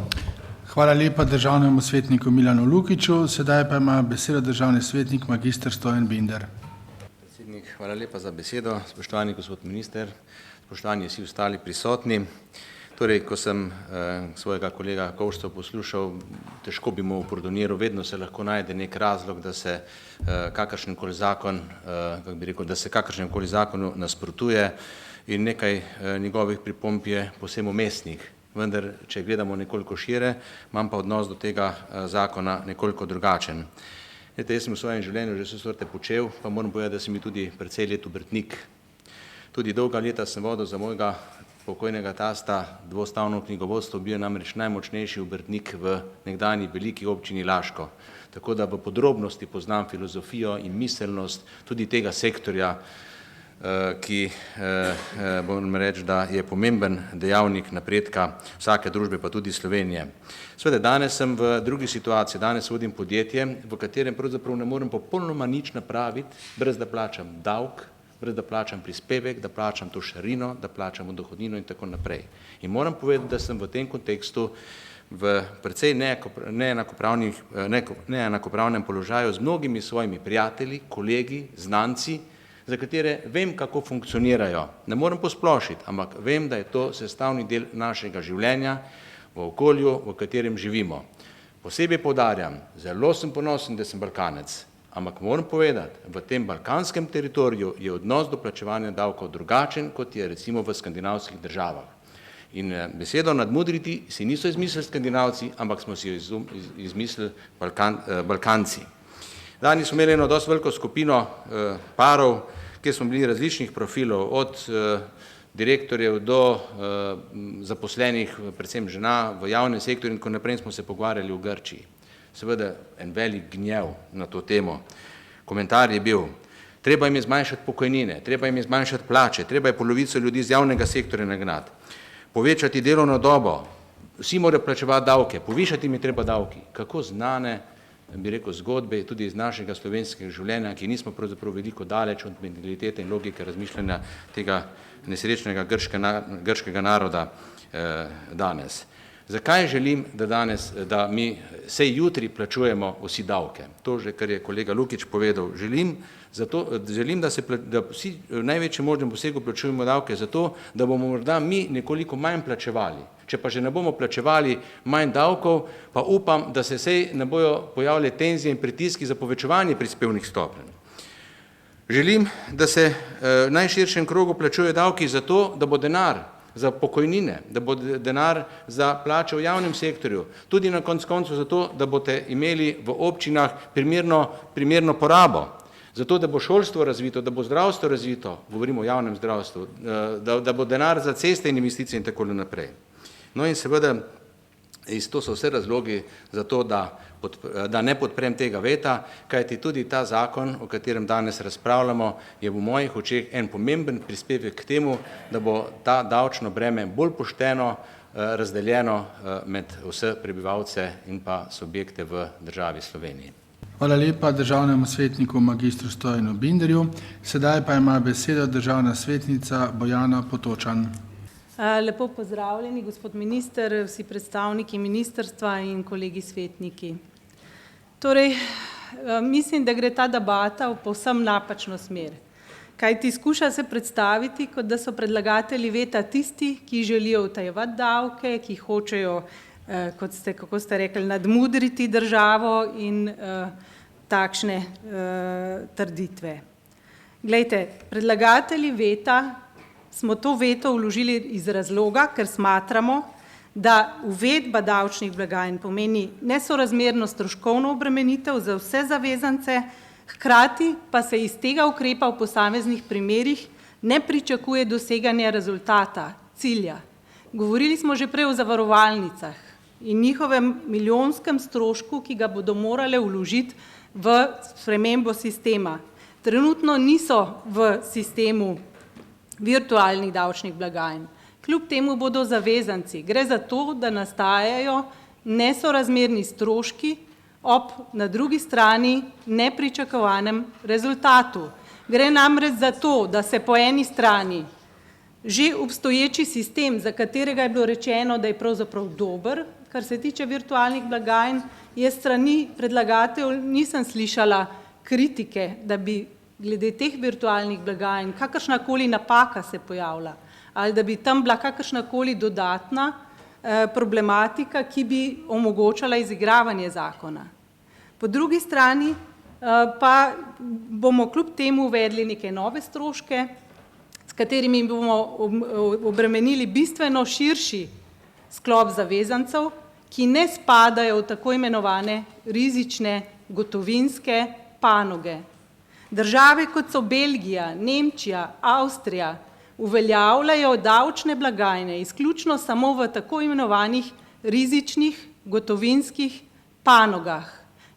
Hvala lepa državnemu svetniku Milanu Lukiću. Sedaj pa ima besedo državni svetnik magister Stojan Binder. Predsednik, hvala lepa za besedo. Spoštovani gospod minister, spoštovani vsi ostali prisotni. Torej, ko sem svojega kolega Kovšca poslušal, težko bi mu upordoniral, vedno se lahko najde nek razlog, da se kakršenkoli zakon, kako bi rekel, da se kakršenkoli zakonu nasprotuje in nekaj njegovih pripomb je povsem umestnih. Vendar, če gledamo nekoliko šire, imam pa odnos do tega zakona nekoliko drugačen. Jaz sem v svojem življenju že vse sorte počel, pa moram povedati, da sem bil tudi precej let obrtnik. Tudi dolga leta sem vodil za mojega pokojnega tasta dvostavno knjigovodstvo, bil je namreč najmočnejši obrtnik v nekdanji veliki občini Laško. Tako da v podrobnosti poznam filozofijo in miselnost tudi tega sektorja, ki moram reči, da je pomemben dejavnik napredka vsake družbe, pa tudi Slovenije. Seveda, danes sem v drugi situaciji, danes vodim podjetje, v katerem pravzaprav ne morem popolnoma nič napraviti, brez da plačam davek, brez da plačam prispevek, da plačam trošarino, da plačam dohodnino in tako naprej. In moram povedati, da sem v tem kontekstu v precej neenakopravnem položaju z mnogimi svojimi prijatelji, kolegi, znanci, za katere vem, kako funkcionirajo. Ne morem posplošiti, ampak vem, da je to sestavni del našega življenja v okolju, v katerem živimo. Posebej poudarjam, zelo sem ponosen, da sem Balkanec, ampak moram povedati, v tem balkanskem teritoriju je odnos do plačevanja davkov drugačen, kot je recimo v skandinavskih državah. In besedo nadmudriti si niso izmislili Skandinavci, ampak smo si jo izmislili Balkanci. Danes smo imeli eno dosti veliko skupino parov, kjer smo bili različnih profilov, od direktorjev do zaposlenih, predvsem žena v javnem sektorju in tako naprej, smo se pogovarjali o Grčiji. Seveda en velik gnjev na to temo. Komentar je bil, treba jim je zmanjšati pokojnine, treba jim je zmanjšati plače, treba je polovico ljudi z javnega sektorja nagnati, povečati delovno dobo, vsi morajo plačevati davke, povišati jim je treba davki. Kako znane, bi rekel, zgodbe tudi iz našega slovenskega življenja, ki nismo pravzaprav veliko daleč od mentalitete in logike razmišljanja tega nesrečnega grškega naroda danes. Zakaj želim, da mi sej jutri plačujemo vsi davke? To že, kar je kolega Lukić povedal, želim, da vsi v največjem možnem posegu plačujemo davke zato, da bomo morda mi nekoliko manj plačevali. Če pa že ne bomo plačevali manj davkov, pa upam, da se sej ne bojo pojavile tenzije in pritiski za povečevanje prispevnih stopenj. Želim, da se v najširšem krogu plačujejo davki zato, da bo denar za pokojnine, da bo denar za plače v javnem sektorju, tudi na koncu zato, da boste imeli v občinah primerno porabo, zato, da bo šolstvo razvito, da bo zdravstvo razvito, govorimo o javnem zdravstvu, da bo denar za ceste in investicije in tako naprej. No in seveda, to so vse razlogi za to, da ne podprem tega veta, kajti tudi ta zakon, o katerem danes razpravljamo, je v mojih očeh en pomemben prispevek k temu, da bo ta davčno breme bolj pošteno razdeljeno med vse prebivalce in pa subjekte v državi Sloveniji. Hvala lepa državnemu svetniku magistru Stojanu Binderju. Sedaj pa ima besedo državna svetnica Bojana Potočan. Lepo pozdravljeni, gospod minister, vsi predstavniki ministrstva in kolegi svetniki. Torej, mislim, da gre ta debata v povsem napačno smer. Kajti skuša se predstaviti, kot da so predlagatelji veta tisti, ki želijo utajevati davke, ki hočejo, kako ste rekli, nadmudriti državo in takšne trditve. Glejte, predlagatelji veta smo to veto vložili iz razloga, ker smatramo, da uvedba davčnih blagajn pomeni nesorazmerno stroškovno obremenitev za vse zavezance, hkrati pa se iz tega ukrepa v posameznih primerih ne pričakuje doseganje rezultata, cilja. Govorili smo že prej o zavarovalnicah in njihovem milijonskem strošku, ki ga bodo morale vložiti v spremembo sistema. Trenutno niso v sistemu virtualnih davčnih blagajn. Kljub temu bodo zavezanci. Gre za to, da nastajajo nesorazmerni stroški ob na drugi strani nepričakovanem rezultatu. Gre namreč za to, da se po eni strani že obstoječi sistem, za katerega je bilo rečeno, da je pravzaprav dober, kar se tiče virtualnih blagajn, je strani predlagateljev nisem slišala kritike, da bi glede teh virtualnih blagajn kakršnakoli napaka se pojavila ali da bi tam bila kakršnakoli dodatna problematika, ki bi omogočala izigravanje zakona. Po drugi strani pa bomo kljub temu uvedli neke nove stroške, s katerimi bomo obremenili bistveno širši sklop zavezancev, ki ne spadajo v tako imenovane rizične gotovinske panoge. Države, kot so Belgija, Nemčija, Avstrija, uveljavljajo davčne blagajne izključno samo v tako imenovanih rizičnih gotovinskih panogah.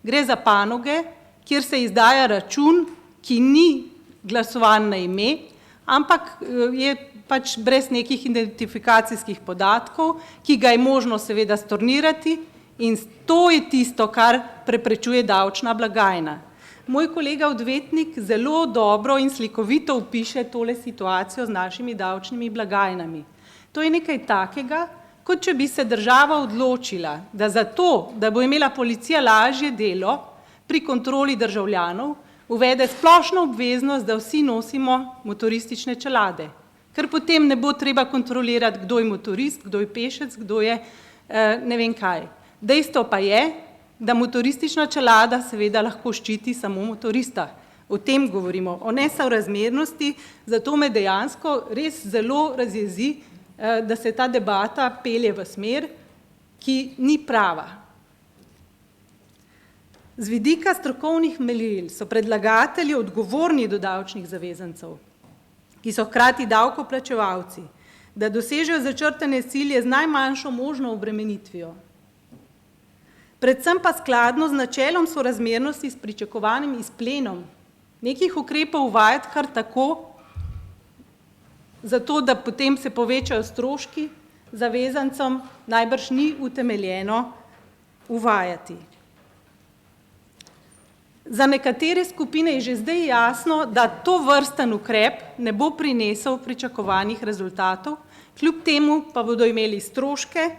Gre za panoge, kjer se izdaja račun, ki ni glasovan na ime, ampak je pač brez nekih identifikacijskih podatkov, ki ga je možno seveda stornirati in to je tisto, kar preprečuje davčna blagajna. Moj kolega odvetnik zelo dobro in slikovito opiše tole situacijo z našimi davčnimi blagajnami. To je nekaj takega, kot če bi se država odločila, da zato, da bo imela policija lažje delo pri kontroli državljanov, uvede splošno obveznost, da vsi nosimo motoristične čelade, ker potem ne bo treba kontrolirati, kdo je motorist, kdo je pešec, kdo je ne vem kaj. Dejstvo pa je, da motoristična čelada seveda lahko ščiti samo motorista. O tem govorimo, o nesorazmernosti, zato me dejansko res zelo razjezi, da se ta debata pelje v smer, ki ni prava. Z vidika strokovnih meril so predlagatelji odgovorni do davčnih zavezancev, ki so hkrati davkoplačevalci, da dosežejo začrtane cilje z najmanjšo možno obremenitvijo. Predvsem pa skladno z načelom sorazmernosti s pričakovanim izplenom nekih ukrepov uvajati kar tako, zato da potem se povečajo stroški zavezancem, najbrž ni utemeljeno uvajati. Za nekatere skupine je že zdaj jasno, da to vrsten ukrep ne bo prinesel pričakovanih rezultatov, kljub temu pa bodo imeli stroške,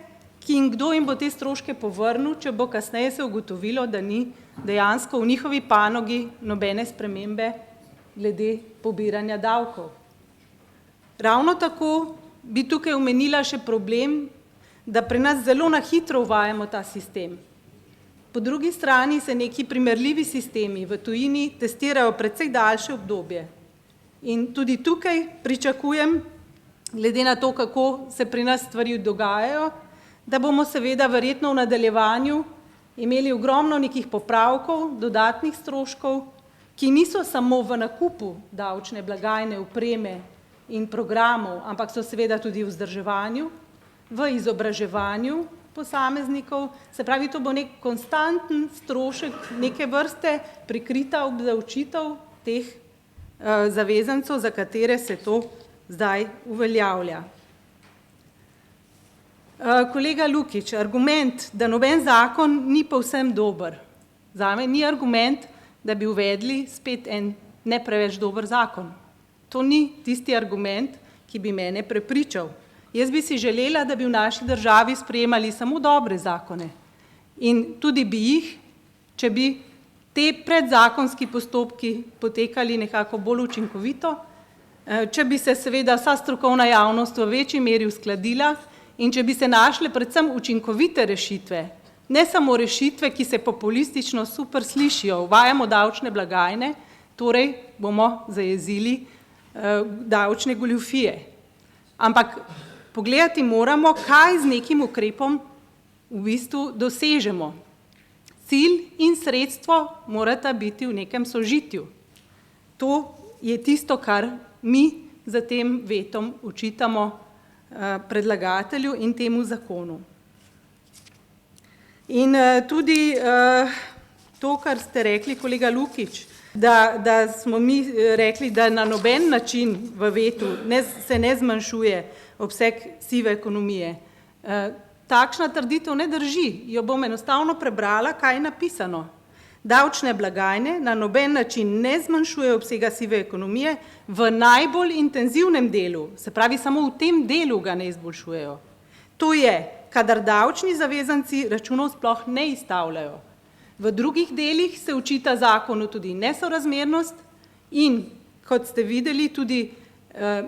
in kdo jim bo te stroške povrnil, če bo kasneje se ugotovilo, da ni dejansko v njihovi panogi nobene spremembe glede pobiranja davkov. Ravno tako bi tukaj omenila še problem, da pri nas zelo na hitro uvajamo ta sistem. Po drugi strani se neki primerljivi sistemi v tujini testirajo precej daljše obdobje. In tudi tukaj pričakujem, glede na to, kako se pri nas stvari dogajajo, da bomo seveda verjetno v nadaljevanju imeli ogromno nekih popravkov, dodatnih stroškov, ki niso samo v nakupu davčne blagajne, opreme in programov, ampak so seveda tudi v vzdrževanju, v izobraževanju posameznikov. Se pravi, to bo nek konstanten strošek, neke vrste prikrita obdavčitev teh zavezancev, za katere se to zdaj uveljavlja. Kolega Lukič, argument, da noben zakon ni povsem dober. Zame ni argument, da bi uvedli spet en ne preveč dober zakon. To ni tisti argument, ki bi mene prepričal. Jaz bi si želela, da bi v naši državi sprejemali samo dobre zakone. In tudi bi jih, če bi te predzakonski postopki potekali nekako bolj učinkovito, če bi se seveda vsa strokovna javnost v večji meri uskladila in če bi se našle predvsem učinkovite rešitve, ne samo rešitve, ki se populistično super slišijo, uvajamo davčne blagajne, torej bomo zajezili davčne goljufije. Ampak pogledati moramo, kaj z nekim ukrepom v bistvu dosežemo. Cilj in sredstvo morata biti v nekem sožitju. To je tisto, kar mi za tem vetom očitamo predlagatelju in temu zakonu. In tudi to, kar ste rekli, kolega Lukič, da smo mi rekli, da na noben način v vetu se ne zmanjšuje obseg sive ekonomije. Takšna trditev ne drži, jo bom enostavno prebrala, kaj je napisano. Davčne blagajne na noben način ne zmanjšujejo obsega sive ekonomije v najbolj intenzivnem delu, se pravi, samo v tem delu ga ne izboljšujejo. To je, kadar davčni zavezanci računov sploh ne izstavljajo. V drugih delih se očita zakonu tudi nesorazmernost in, kot ste videli, tudi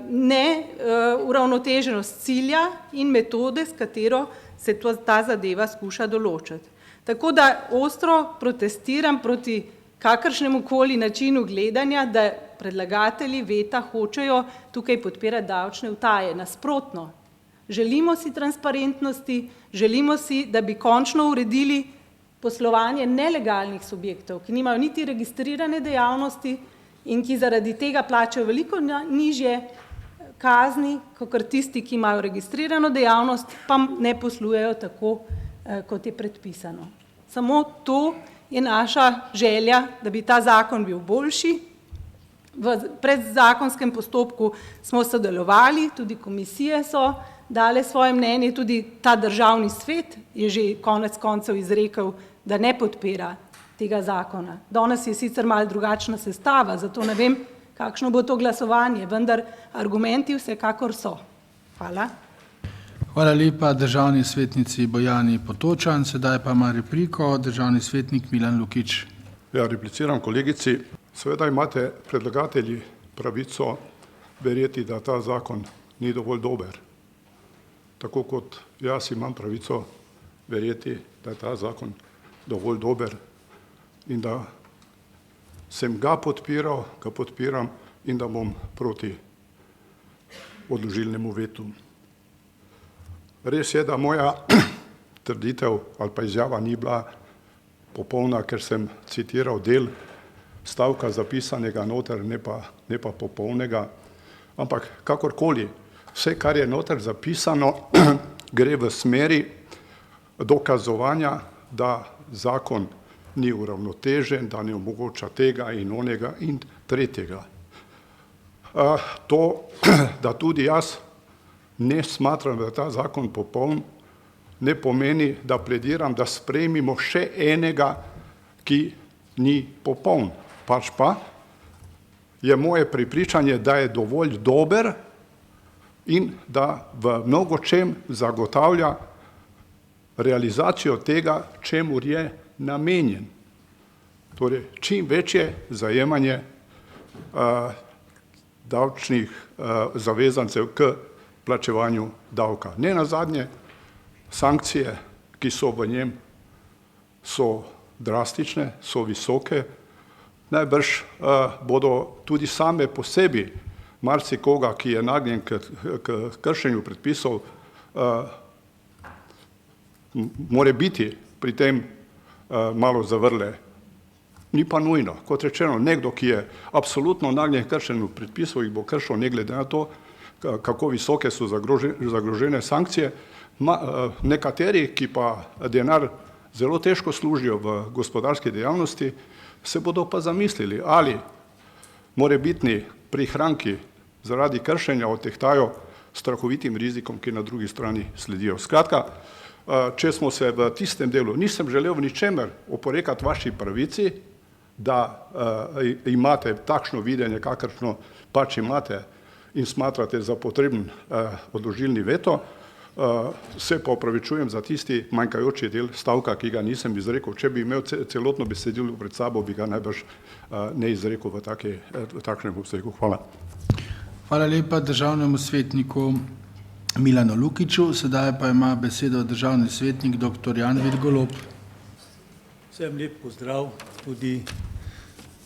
neuravnoteženost cilja in metode, s katero se ta zadeva skuša določiti. Tako da ostro protestiram proti kakršnemu koli načinu gledanja, da predlagatelji veta hočejo tukaj podpirati davčne utaje. Nasprotno, želimo si transparentnosti, želimo si, da bi končno uredili poslovanje nelegalnih subjektov, ki nimajo niti registrirane dejavnosti in ki zaradi tega plačajo veliko nižje kazni, kakor tisti, ki imajo registrirano dejavnost, pa ne poslujejo tako, kot je predpisano. Samo to je naša želja, da bi ta zakon bil boljši. V predzakonskem postopku smo sodelovali, tudi komisije so dale svoje mnenje, tudi ta državni svet je že konec koncev izrekel, da ne podpira tega zakona. Danes je sicer malo drugačna sestava, zato ne vem, kakšno bo to glasovanje, vendar argumenti vsekakor so. Hvala. Hvala lepa državni svetnici Bojani Potočan, sedaj pa ima repliko državni svetnik Milan Lukič. Ja, repliciram kolegici. Seveda imate predlagatelji pravico verjeti, da ta zakon ni dovolj dober. Tako kot jaz imam pravico verjeti, da je ta zakon dovolj dober in da sem ga podpiram in da bom proti odložilnemu vetu. Res je, da moja trditev ali pa izjava ni bila popolna, ker sem citiral del stavka zapisanega noter, ne pa popolnega, ampak kakorkoli, vse, kar je noter zapisano, gre v smeri dokazovanja, da zakon ni uravnotežen, da ne omogoča tega in onega in tretjega. To, da tudi jaz ne smatram, da je ta zakon popoln, ne pomeni, da plediram, da sprejmimo še enega, ki ni popoln. Pač pa je moje prepričanje, da je dovolj dober in da v mnogočem zagotavlja realizacijo tega, čemur je namenjen. Torej, čim večje zajemanje davčnih zavezancev k plačevanju davka. Ne nazadnje, sankcije, ki so v njem, so drastične, so visoke, najbrž bodo tudi same po sebi marsikoga, ki je nagnjen k kršenju predpisov, more biti pri tem malo zavrle. Ni pa nujno. Kot rečeno, nekdo, ki je absolutno nagnjen k kršenju predpisov, jih bo kršil ne glede na to, kako visoke so zagrožene sankcije. Nekateri, ki pa denar zelo težko služijo v gospodarski dejavnosti, se bodo pa zamislili, ali morebitni prihranki zaradi kršenja odtehtajo strahovitim rizikom, ki na drugi strani sledijo. Skratka, če smo se v tistem delu, nisem želel v ničemer oporekati vaši pravici, da imate takšno videnje, kakršno pač imate in smatrate za potreben odložilni veto. Se pa opravičujem za tisti manjkajoči del stavka, ki ga nisem izrekel. Če bi imel celotno besedilo pred sabo, bi ga najbrž ne izrekel v takšnem obsegu. Hvala. Hvala lepa državnemu svetniku Milanu Lukiću. Sedaj pa ima besedo državni svetnik dr. Jan Virgolob. Vsem lep pozdrav, tudi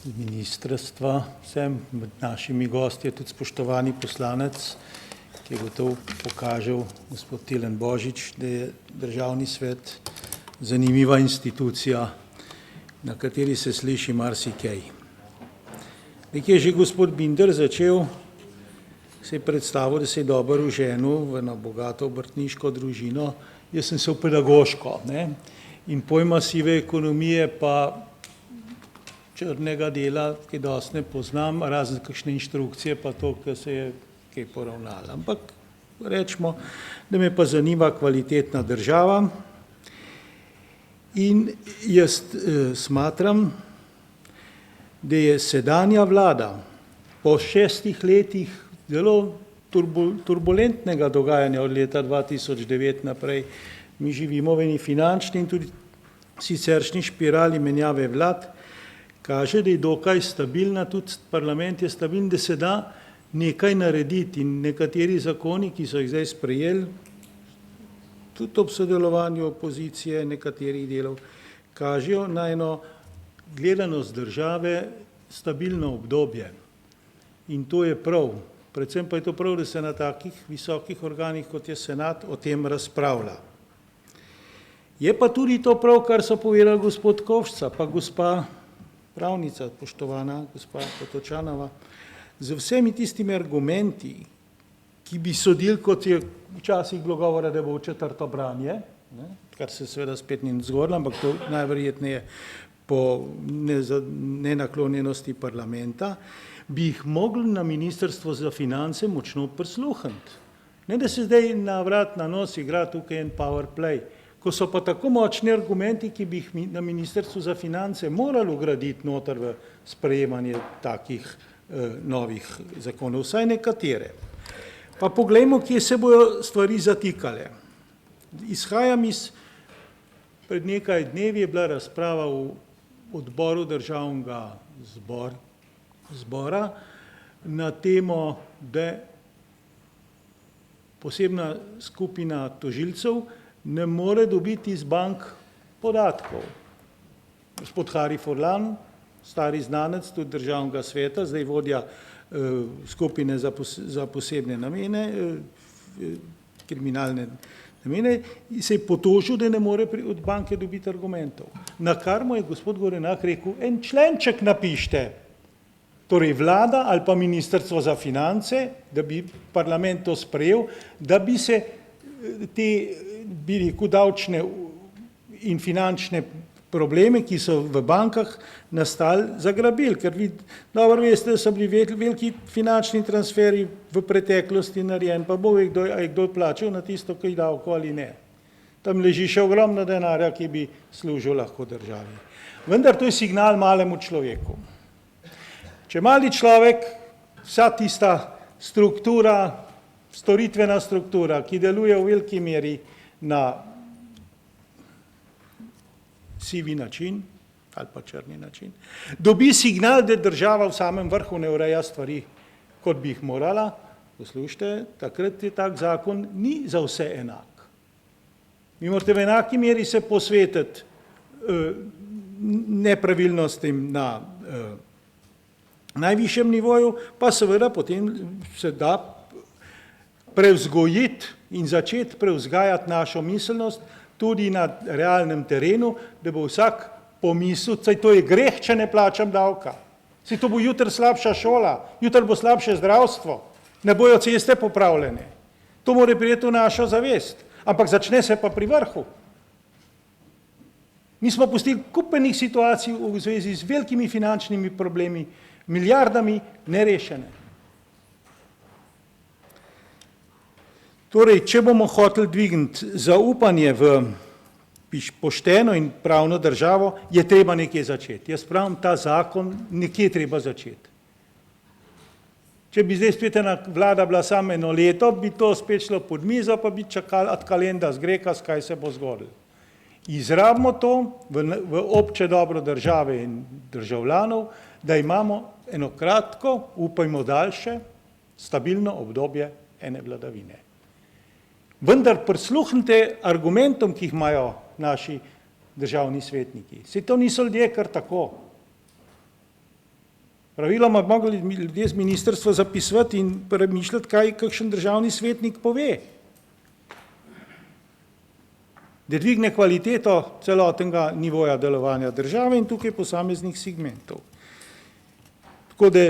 z ministrstva, vsem med našimi gosti je tudi spoštovani poslanec, ki je gotovo pokažel, gospod Tilen Božič, da je državni svet zanimiva institucija, na kateri se sliši marsikaj. Nekje je že gospod Binder začel, se je predstavil, da se je dobro oženil v eno bogato obrtniško družino, jaz sem se v pedagoško, ne? In pojma sive ekonomije pa črnega dela, ki dosti ne poznam, razen kakšne inštrukcije, pa to, ki se je kaj poravnalo. Ampak rečemo, da me pa zanima kvalitetna država in jaz smatram, da je sedanja vlada po 6 letih zelo turbulentnega dogajanja od leta 2009 naprej, mi živimo v eni finančni in tudi siceršnji špirali menjave vlad, kaže, da je dokaj stabilna, tudi parlament je stabilen, da se da nekaj narediti in nekateri zakoni, ki so jih zdaj sprejeli, tudi ob sodelovanju opozicije nekaterih delov, kažejo na eno gledanost države stabilno obdobje. In to je prav. Predvsem pa je to prav, da se na takih visokih organih, kot je senat, o tem razpravlja. Je pa tudi to prav, kar so povedali gospod Kovšca, pa gospa pravnica, poštovana gospa Potočanova, z vsemi tistimi argumenti, ki bi sodili, kot je včasih bilo govora, da bo 4. branje, ne, kar se seveda spet ni zgodilo, ampak to najverjetneje po nenaklonjenosti parlamenta, bi jih mogli na Ministrstvo za finance močno prisluhniti. Ne, da se zdaj na vrat na nos igra tukaj en power play, ko so pa tako močni argumenti, ki bi jih na Ministrstvu za finance morali ugraditi noter v sprejemanje takih novih zakonov, vsaj nekatere. Pa poglejmo, kje se bojo stvari zatikale. Izhajam pred nekaj dnevi je bila razprava v odboru državnega zbora na temo, da posebna skupina tožilcev ne more dobiti iz bank podatkov. Gospod Hari Furlan, stari znanec tudi državnega sveta, zdaj vodja skupine za posebne namene, kriminalne namene, se je potožil, da ne more od banke dobiti argumentov. Na kar mu je gospod Gorenak rekel, en členček napište, torej vlada ali pa Ministrstvo za finance, da bi parlament to sprejel, da bi se te bi rekel davčne in finančne probleme, ki so v bankah nastali, zagrabili, ker vi dobro veste, da so bili veliki finančni transferi v preteklosti narejen, pa bo ve, kdo je plačal na tisto, ki je davko ali ne. Tam leži še ogromno denarja, ki bi služil lahko državi. Vendar to je signal malemu človeku. Če mali človek, vsa tista struktura, storitvena struktura, ki deluje v veliki meri na sivi način ali pa črni način, dobi signal, da država v samem vrhu ne ureja stvari, kot bi jih morala, poslušajte, takrat je tak zakon ni za vse enak. Vi morate v enaki meri se posvetiti nepravilnostim na najvišjem nivoju, pa seveda potem se da prevzgojiti in začeti prevzgajati našo miselnost tudi na realnem terenu, da bo vsak pomislil, saj to je greh, če ne plačam davka. Saj to bo jutri slabša šola, jutri bo slabše zdravstvo, ne bojo ceste popravljene. To mora priti v našo zavest, ampak začne se pa pri vrhu. Mi smo pustili kupenih situacij v zvezi z velikimi finančnimi problemi, milijardami nerešene. Torej, če bomo hoteli dvigniti zaupanje v pošteno in pravno državo, je treba nekje začeti. Jaz pravim, ta zakon nekje treba začeti. Če bi zdaj spet ena vlada bila samo eno leto, bi to spet šlo pod mizo, pa bi čakali od kalenda zgreka, kaj se bo zgodilo. Izrabimo to v obče dobro države in državljanov, da imamo eno kratko, upajmo daljše, stabilno obdobje ene vladavine. Vendar prisluhnite argumentom, ki jih imajo naši državni svetniki. Saj to niso ljudje kar tako. Praviloma bi mogli ljudje z ministrstva zapisovati in premišljati, kaj kakšen državni svetnik pove. Da dvigne kvaliteto celotnega nivoja delovanja države in tukaj posameznih segmentov. Tako da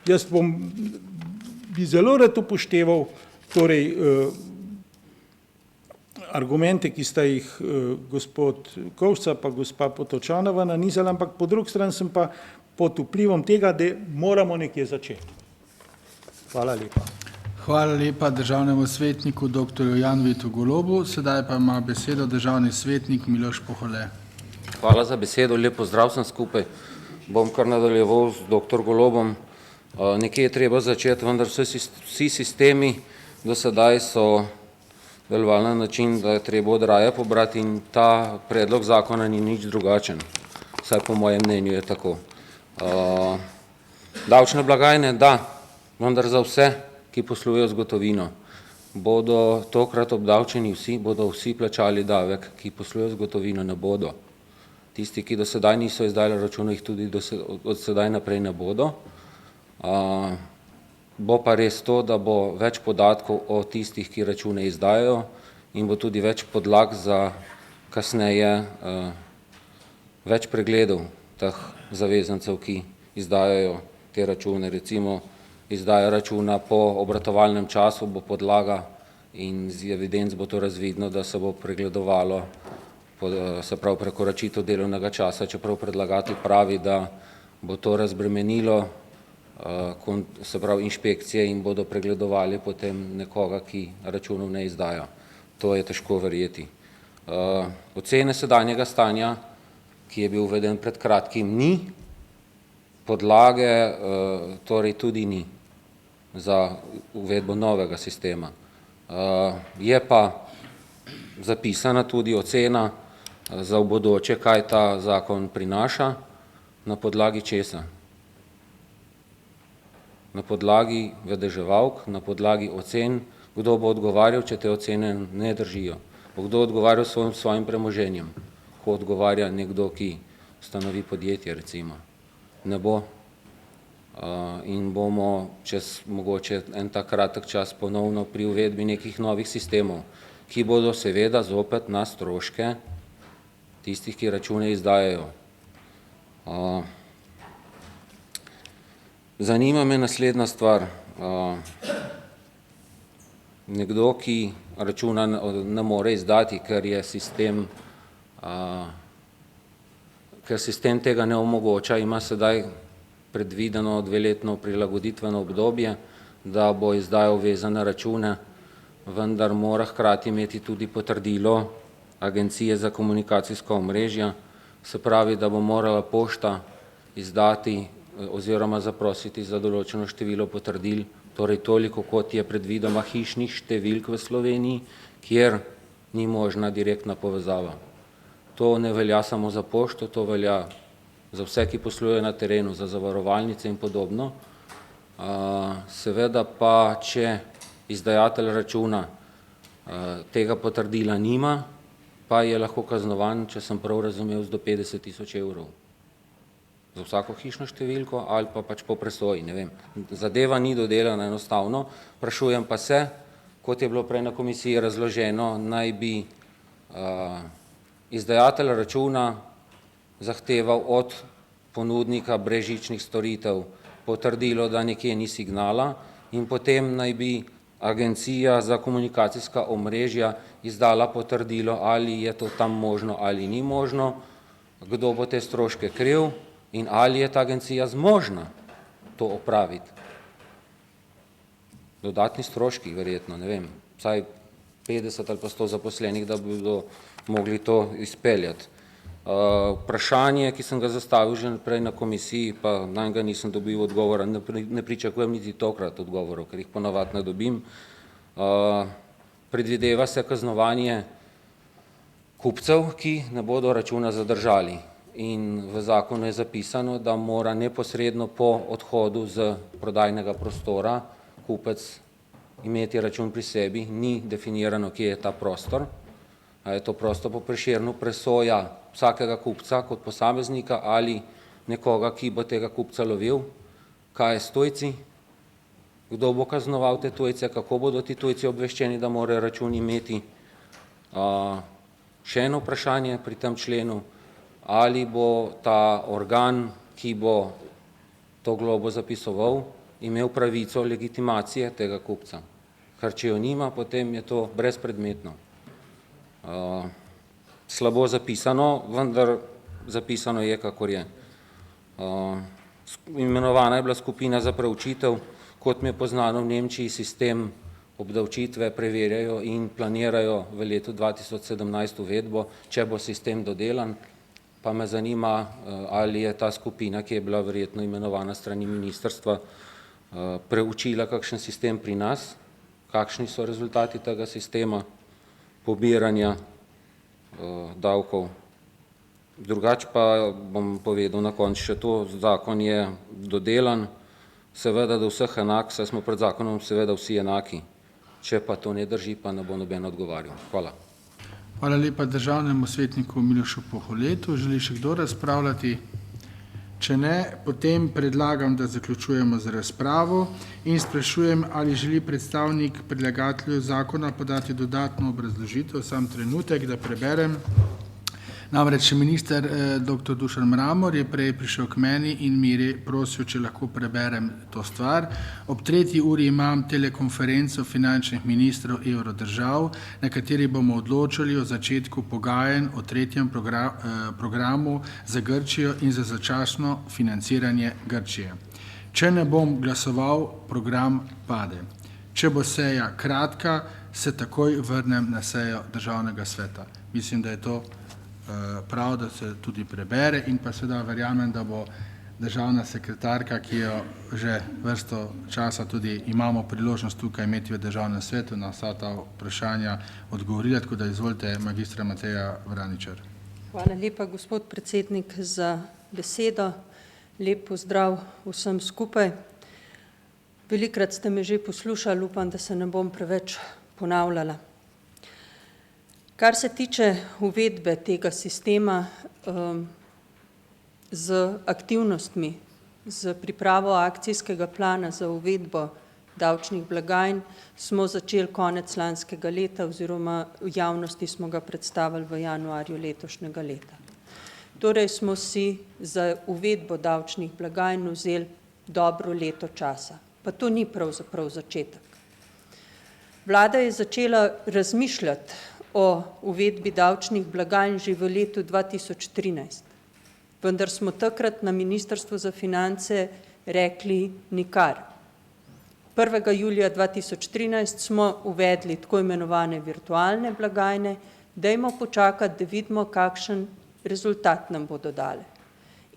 jaz bi zelo rad upošteval torej argumente, ki sta jih gospod Kovšca pa gospa Potočanova nanizala, ampak po drugi strani sem pa pod vplivom tega, da moramo nekje začeti. Hvala lepa. Hvala lepa državnemu svetniku dr. Janvitu Golobu. Sedaj pa ima besedo državni svetnik Miloš Pohole. Hvala za besedo, lep pozdrav vsem skupaj. Bom kar nadaljeval z dr. Golobom. Nekje je treba začeti, vendar vsi sistemi do sedaj so delovali na način, da je treba od raja pobrati in ta predlog zakona ni nič drugačen. Vsaj po mojem mnenju je tako. Davčne blagajne, da, vendar za vse, ki poslujejo z gotovino, bodo tokrat obdavčeni vsi, bodo vsi plačali davek, ki poslujejo z gotovino, ne bodo. Tisti, ki do sedaj niso izdali računov, jih tudi od sedaj naprej ne bodo. Bo pa res to, da bo več podatkov o tistih, ki račune izdajajo in bo tudi več podlag za kasneje več pregledov teh zavezancev, ki izdajajo te račune. Recimo, izdaja računa po obratovalnem času bo podlaga in z evidenc bo to razvidno, da se bo pregledovalo, se pravi prekoračitev delovnega časa, čeprav predlagatelj pravi, da bo to razbremenilo se pravi inšpekcije in bodo pregledovali potem nekoga, ki računov ne izdaja. To je težko verjeti. Ocene sedanjega stanja, ki je bil uveden pred kratkim, ni, podlage torej tudi ni za uvedbo novega sistema. Je pa zapisana tudi ocena za v bodoče, kaj ta zakon prinaša, na podlagi česa. Na podlagi vedeževalk, na podlagi ocen, kdo bo odgovarjal, če te ocene ne držijo. Bo kdo odgovarjal svojim premoženjem, ko odgovarja nekdo, ki ustanovi podjetje, recimo. Ne bo. In bomo čez mogoče en tak kratek čas ponovno pri uvedbi nekih novih sistemov, ki bodo seveda zopet na stroške tistih, ki račune izdajajo. Zanima me naslednja stvar. Nekdo, ki računa ne more izdati, ker sistem tega ne omogoča, ima sedaj predvideno dveletno prilagoditveno obdobje, da bo izdajal vezane račune, vendar mora hkrati imeti tudi potrdilo Agencije za komunikacijska omrežja, se pravi, da bo morala pošta izdati oziroma zaprositi za določeno število potrdil, torej toliko, kot je predvidoma hišnih številk v Sloveniji, kjer ni možna direktna povezava. To ne velja samo za pošto, to velja za vse, ki poslujejo na terenu, za zavarovalnice in podobno. Seveda pa, če izdajatelj računa tega potrdila nima, pa je lahko kaznovan, če sem prav razumel, z do 50 000 evrov. Za vsako hišno številko ali pa pač po presoji, ne vem. Zadeva ni dodelana enostavno, vprašujem pa se, kot je bilo prej na komisiji razloženo, naj bi izdajatelj računa zahteval od ponudnika brezžičnih storitev potrdilo, da nekje ni signala in potem naj bi Agencija za komunikacijska omrežja izdala potrdilo, ali je to tam možno ali ni možno, kdo bo te stroške kril in ali je ta agencija zmožna to opraviti. Dodatni stroški, verjetno, ne vem, vsaj 50 ali pa 100 zaposlenih, da bi mogli to izpeljati. Vprašanje, ki sem ga zastavil že prej na komisiji, pa na njega nisem dobil odgovora, ne pričakujem niti tokrat odgovorov, ker jih ponavadi ne dobim. Predvideva se kaznovanje kupcev, ki ne bodo računa zadržali. In v zakonu je zapisano, da mora neposredno po odhodu z prodajnega prostora kupec imeti račun pri sebi, ni definirano, kje je ta prostor. A je to prosto po Prešernu presoja vsakega kupca kot posameznika ali nekoga, ki bo tega kupca lovil, kaj je s tujci, kdo bo kaznoval te tujce, kako bodo ti tujci obveščeni, da morajo račun imeti. Še eno vprašanje pri tem členu, ali bo ta organ, ki bo to globo zapisoval, imel pravico legitimacije tega kupca. Ker če jo nima, potem je to brezpredmetno. Slabo zapisano, vendar zapisano je, kakor je. Imenovana je bila skupina za preučitev, kot mi je poznano v Nemčiji sistem obdavčitve preverjajo in planirajo v letu 2017 uvedbo, če bo sistem dodelan, pa me zanima, ali je ta skupina, ki je bila verjetno imenovana strani ministrstva, preučila kakšen sistem pri nas, kakšni so rezultati tega sistema pobiranja davkov. Drugače pa bom povedal na koncu še to, zakon je dodelan, seveda do vseh enak, saj smo pred zakonom seveda vsi enaki. Če pa to ne drži, pa ne bo noben odgovarjal. Hvala. Hvala lepa državnemu svetniku Milošu Poholetu. Želi še kdo razpravljati? Če ne, potem predlagam, da zaključujemo z razpravo in sprašujem, ali želi predstavnik predlagatelju zakona podati dodatno obrazložitev. Sam trenutek, da preberem. Namreč minister dr. Dušan Mramor je prej prišel k meni in mi je prosil, če lahko preberem to stvar. Ob 3. uri imam telekonferenco finančnih ministrov evrodržav, na kateri bomo odločali o začetku pogajanj o 3. programu za Grčijo in za začasno financiranje Grčije. Če ne bom glasoval, program pade. Če bo seja kratka, se takoj vrnem na sejo državnega sveta. Mislim, da je to prav, da se tudi prebere in pa seveda verjamem, da bo državna sekretarka, ki jo že vrsto časa tudi imamo priložnost tukaj imeti v državnem svetu, na vsa ta vprašanja odgovorila, tako da izvolite magistra Mateja Vraničar. Hvala lepa, gospod predsednik, za besedo. Lep pozdrav vsem skupaj. Velikokrat ste me že poslušali, upam, da se ne bom preveč ponavljala. Kar se tiče uvedbe tega sistema z aktivnostmi, z pripravo akcijskega plana za uvedbo davčnih blagajn, smo začeli konec lanskega leta oziroma v javnosti smo ga predstavili v januarju letošnjega leta. Torej smo si za uvedbo davčnih blagajn vzeli dobro leto časa, pa to ni pravzaprav začetek. Vlada je začela razmišljati o uvedbi davčnih blagajn že v letu 2013, vendar smo takrat na Ministrstvu za finance rekli nikar. 1. julija 2013 smo uvedli tako imenovane virtualne blagajne, dajmo počakati, da vidimo, kakšen rezultat nam bodo dale.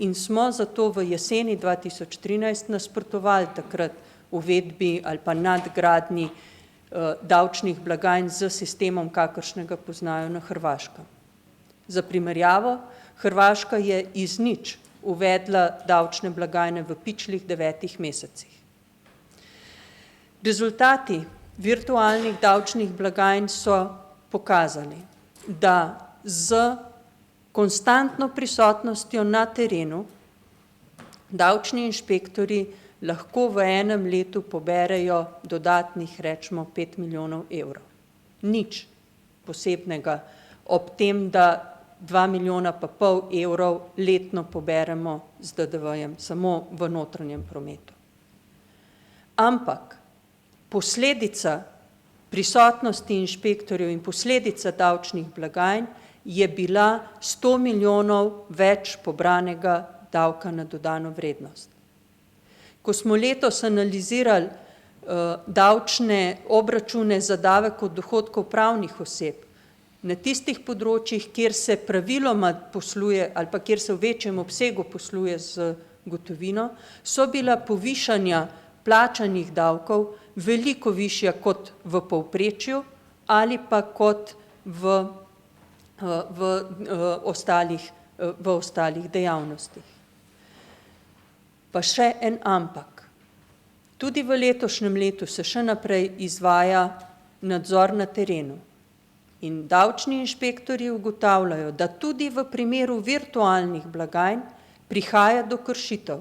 In smo zato v jeseni 2013 nasprotovali takrat uvedbi ali pa nadgradnji davčnih blagajn z sistemom, kakršnega poznajo na Hrvaškem. Za primerjavo, Hrvaška je iz nič uvedla davčne blagajne v pičlih 9 mesecih. Rezultati virtualnih davčnih blagajn so pokazali, da z konstantno prisotnostjo na terenu davčni inšpektorji lahko v enem letu poberejo dodatnih, rečemo, 5 milijonov evrov. Nič posebnega ob tem, da 2,5 milijona evrov letno poberemo z DDV-jem, samo v notranjem prometu. Ampak posledica prisotnosti inšpektorjev in posledica davčnih blagajn je bila 100 milijonov več pobranega davka na dodano vrednost. Ko smo letos analizirali davčne obračune za davek od dohodkov pravnih oseb, Na tistih področjih, kjer se praviloma posluje ali pa kjer se v večjem obsegu posluje z gotovino, so bila povišanja plačanih davkov veliko višja kot v povprečju ali pa kot v ostalih dejavnostih. Pa še en ampak. Tudi v letošnjem letu se še naprej izvaja nadzor na terenu. In davčni inšpektorji ugotavljajo, da tudi v primeru virtualnih blagajn prihaja do kršitev.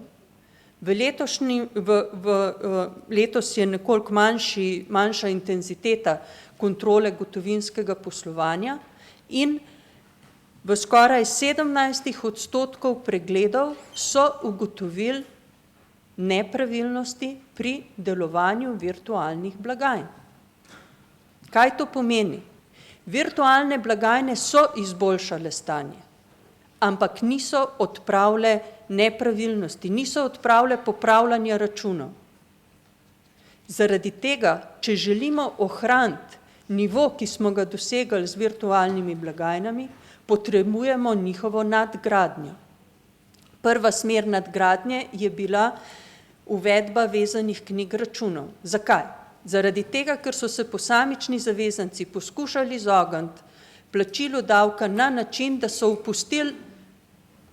Letos je nekoliko manjša intenziteta kontrole gotovinskega poslovanja in v skoraj 17% pregledov so ugotovili nepravilnosti pri delovanju virtualnih blagajn. Kaj to pomeni? Virtualne blagajne so izboljšale stanje, ampak niso odpravile nepravilnosti, niso odpravile popravljanja računov. Zaradi tega, če želimo ohraniti nivo, ki smo ga dosegali z virtualnimi blagajnami, potrebujemo njihovo nadgradnjo. Prva smer nadgradnje je bila uvedba vezanih knjig računov. Zakaj? Zaradi tega, ker so se posamični zavezanci poskušali izogniti plačilu davka na način, da so opustili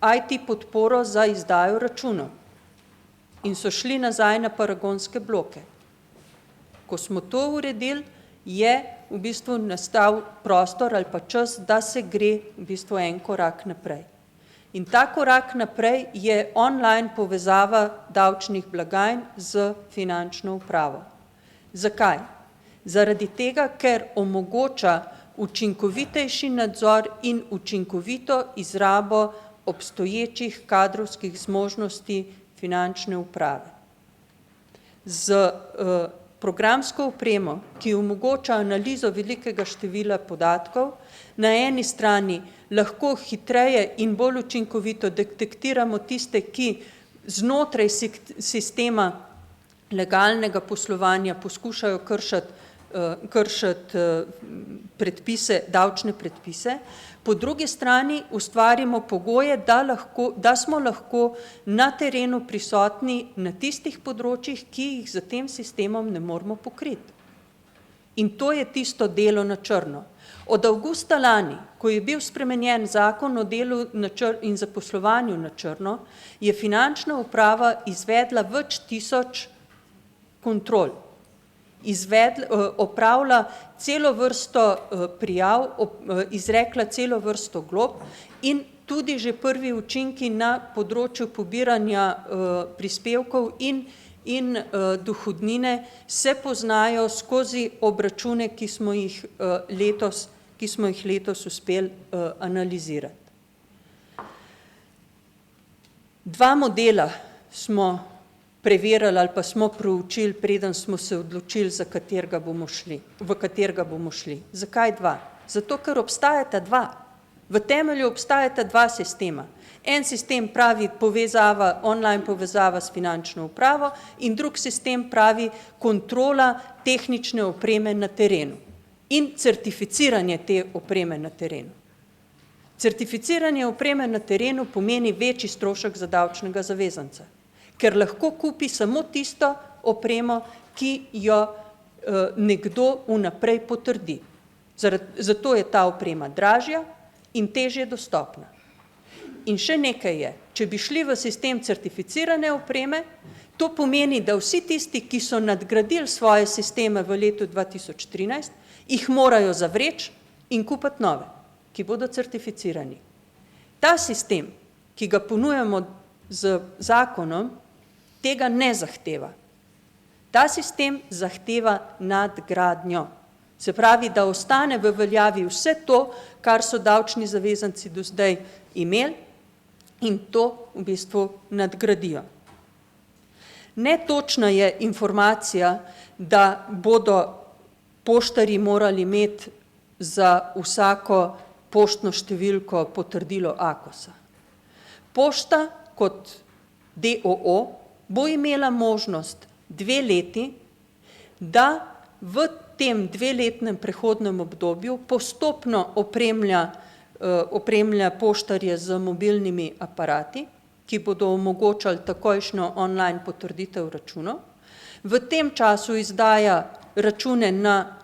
IT podporo za izdajo računov in so šli nazaj na paragonske bloke. Ko smo to uredili, je v bistvu nastal prostor ali pa čas, da se gre v bistvu en korak naprej. In ta korak naprej je online povezava davčnih blagajn z finančno upravo. Zakaj? Zaradi tega, ker omogoča učinkovitejši nadzor in učinkovito izrabo obstoječih kadrovskih zmožnosti finančne uprave. Z programsko opremo, ki omogoča analizo velikega števila podatkov, na eni strani lahko hitreje in bolj učinkovito detektiramo tiste, ki znotraj sistema legalnega poslovanja poskušajo kršiti predpise, davčne predpise, po drugi strani ustvarimo pogoje, da smo lahko na terenu prisotni na tistih področjih, ki jih za tem sistemom ne moremo pokriti. In to je tisto delo na črno. Od avgusta lani, ko je bil spremenjen zakon o delu in zaposlovanju na črno, je finančna uprava izvedla več tisoč kontrol. Opravila celo vrsto prijav, izrekla celo vrsto glob in tudi že prvi učinki na področju pobiranja prispevkov in dohodnine se poznajo skozi obračune, ki smo jih letos uspeli analizirati. Dva modela smo preverili ali pa smo proučili, preden smo se odločili, v katerega bomo šli. Zakaj dva? Zato, ker obstajata dva. V temelju obstajata dva sistema. En sistem pravi online povezava s finančno upravo in drug sistem pravi kontrola tehnične opreme na terenu in certificiranje te opreme na terenu. Certificiranje opreme na terenu pomeni večji strošek za davčnega zavezanca, ker lahko kupi samo tisto opremo, ki jo nekdo vnaprej potrdi. Zato je ta oprema dražja in težje dostopna. In še nekaj je, če bi šli v sistem certificirane opreme, to pomeni, da vsi tisti, ki so nadgradili svoje sisteme v letu 2013, jih morajo zavreči in kupiti nove, ki bodo certificirani. Ta sistem, ki ga ponujamo z zakonom, tega ne zahteva. Ta sistem zahteva nadgradnjo. Se pravi, da ostane v veljavi vse to, kar so davčni zavezanci do zdaj imeli in to v bistvu nadgradijo. Netočna je informacija, da bodo poštarji morali imeti za vsako poštno številko potrdilo AKOS-a. Pošta kot DOO bo imela možnost 2 leti, da v tem dveletnem prehodnem obdobju postopno opremlja poštarje z mobilnimi aparati, ki bodo omogočali takojšnjo online potrditev računov. V tem času izdaja račune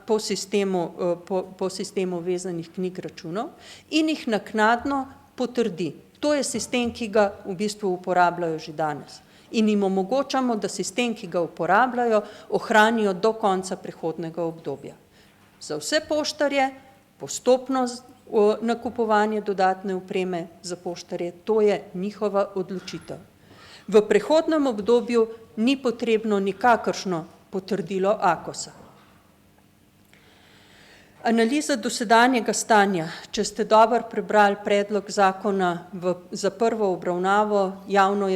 po sistemu vezanih knjig računov in jih naknadno potrdi. To je sistem, ki ga v bistvu uporabljajo že danes. In jim omogočamo, da sistem, ki ga uporabljajo, ohranijo do konca prehodnega obdobja. Za vse poštarje postopno nakupovanje dodatne opreme za poštarje, to je njihova odločitev. V prehodnem obdobju ni potrebno nikakršno potrdilo AKOS-a. Analiza dosedanjega stanja. Če ste dobro prebrali predlog zakona za prvo obravnavo, javno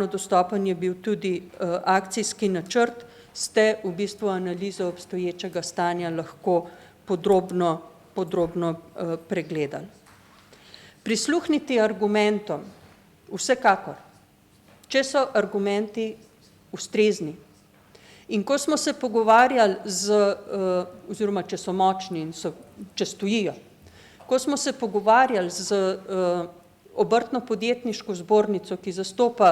dostopen je bil tudi akcijski načrt, ste v bistvu analizo obstoječega stanja lahko podrobno pregledali. Prisluhniti argumentom, vsekakor, če so argumenti ustrezni. In ko smo se pogovarjali oziroma če so močni in če stojijo, ko smo se pogovarjali z obrtno-podjetniško zbornico, ki zastopa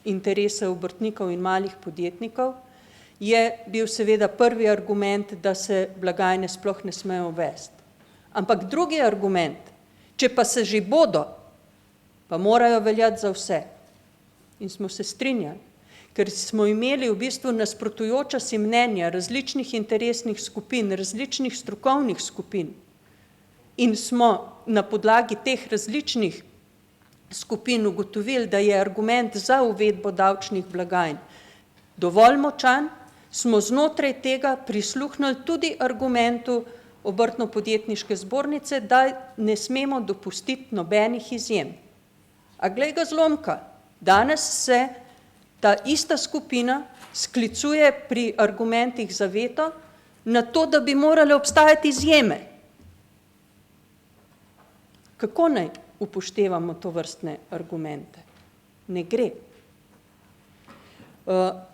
interese obrtnikov in malih podjetnikov, je bil seveda prvi argument, da se blagajne sploh ne smejo uvesti. Ampak drugi argument, če pa se že bodo, pa morajo veljati za vse. In smo se strinjali, ker smo imeli v bistvu nasprotujoča si mnenja različnih interesnih skupin, različnih strokovnih skupin in smo na podlagi teh različnih skupin ugotovili, da je argument za uvedbo davčnih blagajn dovolj močan, smo znotraj tega prisluhnili tudi argumentu obrtno-podjetniške zbornice, da ne smemo dopustiti nobenih izjem. A glej ga zlomka, danes se ta ista skupina sklicuje pri argumentih za veto na to, da bi morale obstajati izjeme. Kako naj upoštevamo tovrstne argumente? Ne gre.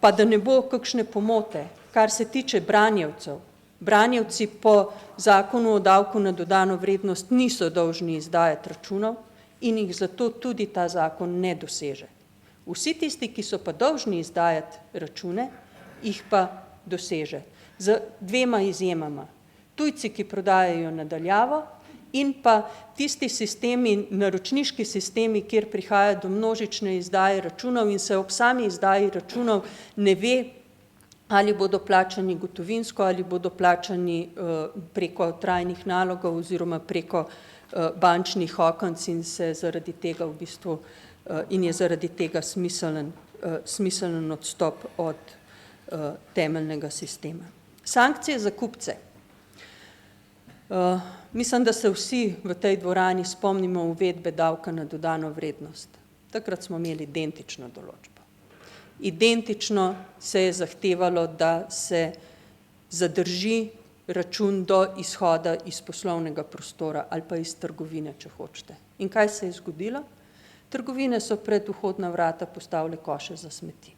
Pa da ne bo kakšne pomote, kar se tiče branjevcev. Branjevci po zakonu o davku na dodano vrednost niso dolžni izdajati računov in jih zato tudi ta zakon ne doseže. Vsi tisti, ki so pa dolžni izdajati račune, jih pa doseže. Z dvema izjemama. Tujci, ki prodajajo nadaljavo, in pa tisti sistemi, naročniški sistemi, kjer prihaja do množične izdaje računov in se ob sami izdaji računov ne ve, ali bodo plačani gotovinsko, ali bodo plačani preko trajnih nalogov oziroma preko bančnih okenc in se zaradi tega v bistvu in je zaradi tega smiseln odstop od temeljnega sistema. Sankcije za kupce. Mislim, da se vsi v tej dvorani spomnimo uvedbe davka na dodano vrednost. Takrat smo imeli identično določbo. Identično se je zahtevalo, da se zadrži račun do izhoda iz poslovnega prostora ali pa iz trgovine, če hočete. In kaj se je zgodilo? Trgovine so pred vhodna vrata postavile koše za smeti.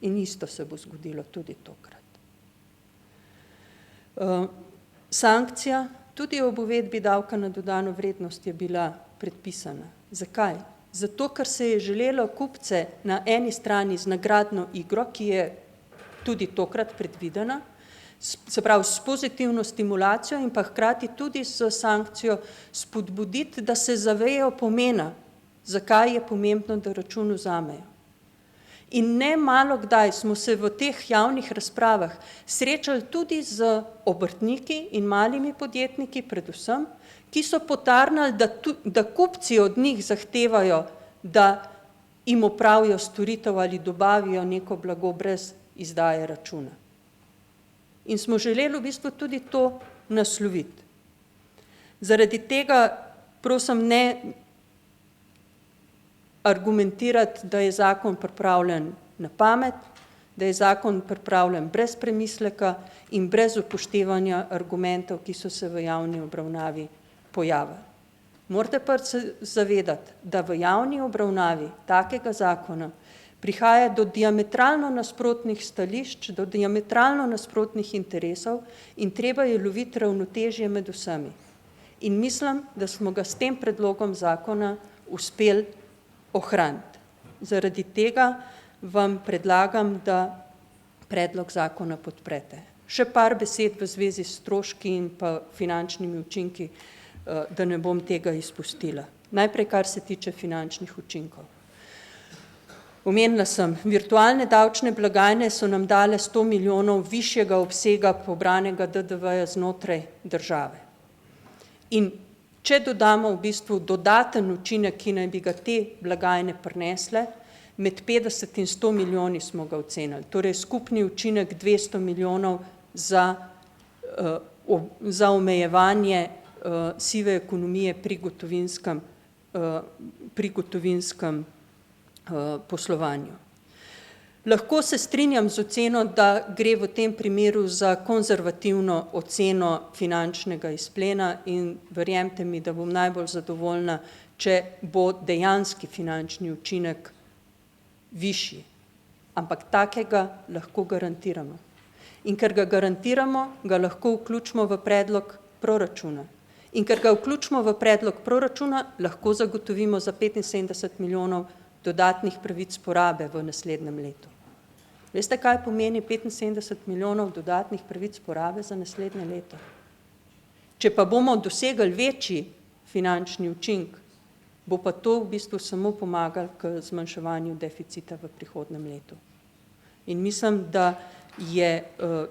In isto se bo zgodilo tudi tokrat. Sankcija tudi ob uvedbi davka na dodano vrednost je bila predpisana. Zakaj? Zato, ker se je želelo kupce na eni strani z nagradno igro, ki je tudi tokrat predvidena, se pravi s pozitivno stimulacijo in pa hkrati tudi s sankcijo spodbuditi, da se zavejo pomena, zakaj je pomembno, da račun vzamejo. In ne malo kdaj smo se v teh javnih razpravah srečali tudi z obrtniki in malimi podjetniki predvsem, ki so potarnali, da kupci od njih zahtevajo, da jim opravijo storitev ali dobavijo neko blago brez izdaje računa. In smo želeli v bistvu tudi to nasloviti. Zaradi tega, prosim, ne argumentirati, da je zakon pripravljen na pamet, da je zakon pripravljen brez premisleka in brez upoštevanja argumentov, ki so se v javni obravnavi pojavili. Morate pa se zavedati, da v javni obravnavi takega zakona Prihaja do diametralno nasprotnih stališč, do diametralno nasprotnih interesov in treba je loviti ravnotežje med vsemi. In mislim, da smo ga s tem predlogom zakona uspeli ohraniti. Zaradi tega vam predlagam, da predlog zakona podprete. Še par besed v zvezi s stroški in pa finančnimi učinki, da ne bom tega izpustila. Najprej, kar se tiče finančnih učinkov. Omenila sem, virtualne davčne blagajne so nam dale 100 milijonov višjega obsega pobranega DDV-ja znotraj države. In če dodamo v bistvu dodaten učinek, ki naj bi ga te blagajne prinesle, med 50 in 100 milijoni smo ga ocenili. Torej skupni učinek 200 milijonov za omejevanje sive ekonomije pri gotovinskem poslovanju. Lahko se strinjam z oceno, da gre v tem primeru za konzervativno oceno finančnega izplena in verjemite mi, da bom najbolj zadovoljna, če bo dejanski finančni učinek višji. Ampak takega lahko garantiramo. In ker ga garantiramo, ga lahko vključimo v predlog proračuna. In ker ga vključimo v predlog proračuna, lahko zagotovimo za 75 milijonov dodatnih pravic porabe v naslednjem letu. Veste, kaj pomeni 75 milijonov dodatnih pravic porabe za naslednje leto? Če pa bomo dosegli večji finančni učinek, bo pa to v bistvu samo pomagalo k zmanjševanju deficita v prihodnjem letu. In mislim, da je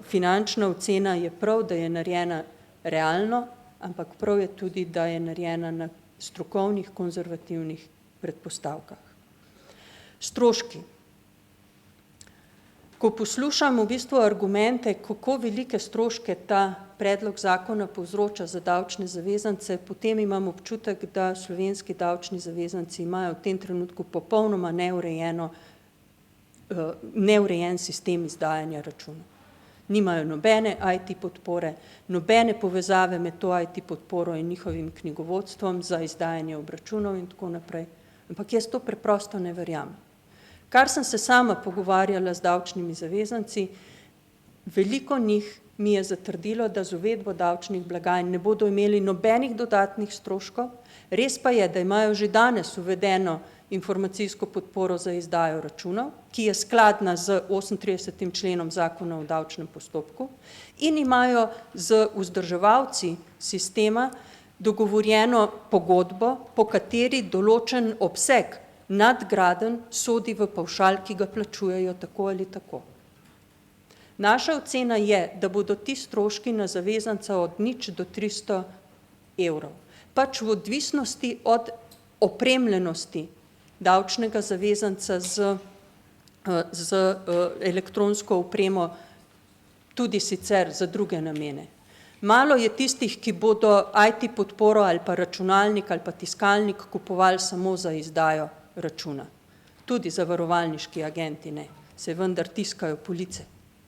finančna ocena je prav, da je narejena realno, ampak prav je tudi, da je narejena na strokovnih, konzervativnih predpostavkah. Stroški. Ko poslušam v bistvu argumente, kako velike stroške ta predlog zakona povzroča za davčne zavezance, potem imam občutek, da slovenski davčni zavezanci imajo v tem trenutku popolnoma neurejen sistem izdajanja računov. Nimajo nobene IT podpore, nobene povezave med to IT podporo in njihovim knjigovodstvom za izdajanje obračunov in tako naprej. Ampak jaz to preprosto ne verjamem. Kar sem se sama pogovarjala z davčnimi zavezanci, veliko njih mi je zatrdilo, da z uvedbo davčnih blagajn ne bodo imeli nobenih dodatnih stroškov. Res pa je, da imajo že danes uvedeno informacijsko podporo za izdajo računov, ki je skladna z 38. členom zakona o davčnem postopku in imajo z vzdrževalci sistema dogovorjeno pogodbo, po kateri določen obseg nadgraden sodi v pavšal, ki ga plačujejo tako ali tako. Naša ocena je, da bodo ti stroški na zavezanca od 0 do 300 evrov. Pač v odvisnosti od opremljenosti davčnega zavezanca z elektronsko opremo, tudi sicer za druge namene. Malo je tistih, ki bodo IT podporo ali pa računalnik ali pa tiskalnik kupovali samo za izdajo računa. Tudi zavarovalniški agenti ne, se vendar tiskajo police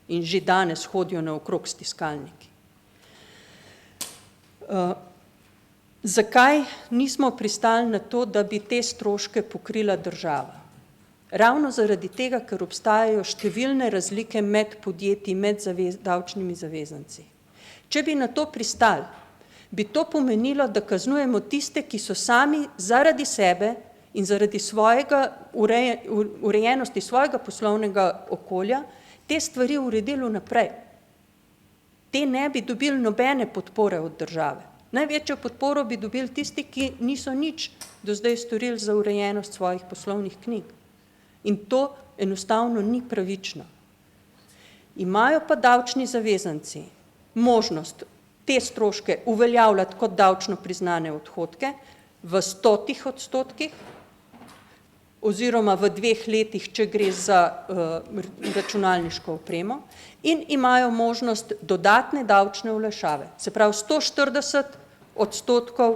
in že danes hodijo naokrog s tiskalniki. Zakaj nismo pristali na to, da bi te stroške pokrila država? Ravno zaradi tega, ker obstajajo številne razlike med podjetji, med davčnimi zavezanci. Če bi na to pristali, bi to pomenilo, da kaznujemo tiste, ki so sami zaradi sebe in zaradi urejenosti svojega poslovnega okolja te stvari uredili naprej. Te ne bi dobili nobene podpore od države. Največjo podporo bi dobili tisti, ki niso nič do zdaj storili za urejenost svojih poslovnih knjig. In to enostavno ni pravično. Imajo pa davčni zavezanci možnost te stroške uveljavljati kot davčno priznane odhodke v 100% oziroma v 2 letih, če gre za računalniško opremo, in imajo možnost dodatne davčne olajšave. Se pravi 140%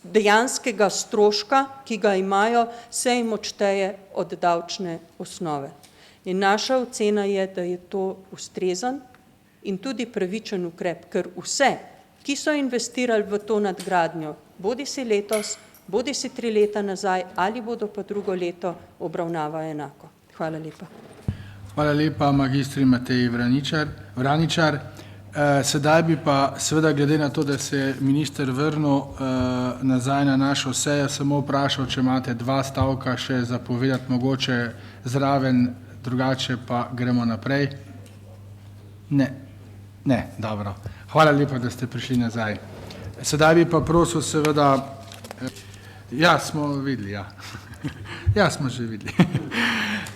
dejanskega stroška, ki ga imajo, se jim odšteje od davčne osnove. In naša ocena je, da je to ustrezen in tudi pravičen ukrep, ker vse, ki so investirali v to nadgradnjo, bodisi letos, bodi si 3 leta nazaj ali bodo pa drugo leto, obravnavajo enako. Hvala lepa. Hvala lepa, magistri Mateji Vraničar. Sedaj bi pa seveda glede na to, da se je minister vrnil nazaj na našo sejo, samo vprašal, če imate 2 stavka še zapovedati, mogoče zraven, drugače pa gremo naprej. Ne, dobro. Hvala lepa, da ste prišli nazaj. Sedaj bi pa prosil seveda, ja, smo videli, ja. Ja, smo že videli.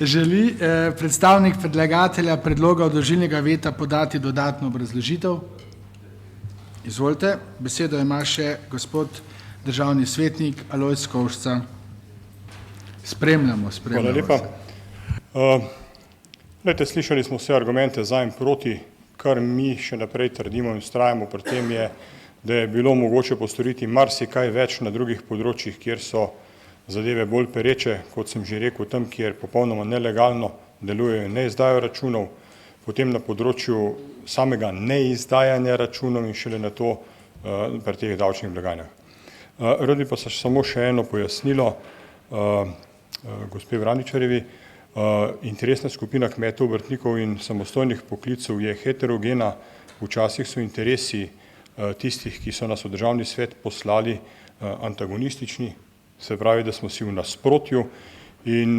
Želi predstavnik predlagatelja predloga odložilnega veta podati dodatno obrazložitev? Izvolite, besedo ima še gospod državni svetnik Alojz Kovšca. Spremljamo. Hvala lepa. Glejte, slišali smo vse argumente za in proti, kar mi še naprej trdimo in vztrajamo pri tem je, da je bilo mogoče postoriti marsikaj več na drugih področjih, kjer so zadeve bolj pereče, kot sem že rekel, tam, kjer popolnoma nelegalno delujejo in ne izdajo računov, potem na področju samega neizdajanja računov in šele na to pri teh davčnih blagajnah. Rad bi pa samo še eno pojasnilo gospe Vraničarjevi. Interesna skupina kmetov, obrtnikov in samostojnih poklicev je heterogena, včasih so interesi tistih, ki so nas v državni svet poslali, antagonistični, se pravi, da smo si v nasprotju in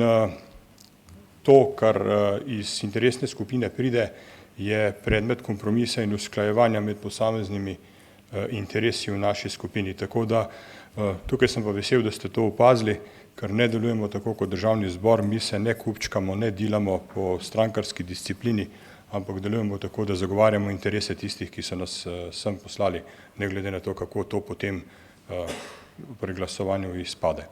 to, kar iz interesne skupine pride, je predmet kompromisa in usklajevanja med posameznimi interesi v naši skupini. Tako da tukaj sem pa vesel, da ste to opazili, ker ne delujemo tako kot državni zbor, mi se ne kupčkamo, ne delamo po strankarski disciplini, ampak delujemo tako, da zagovarjamo interese tistih, ki so nas sem poslali, ne glede na to, kako to potem pri glasovanju izpade.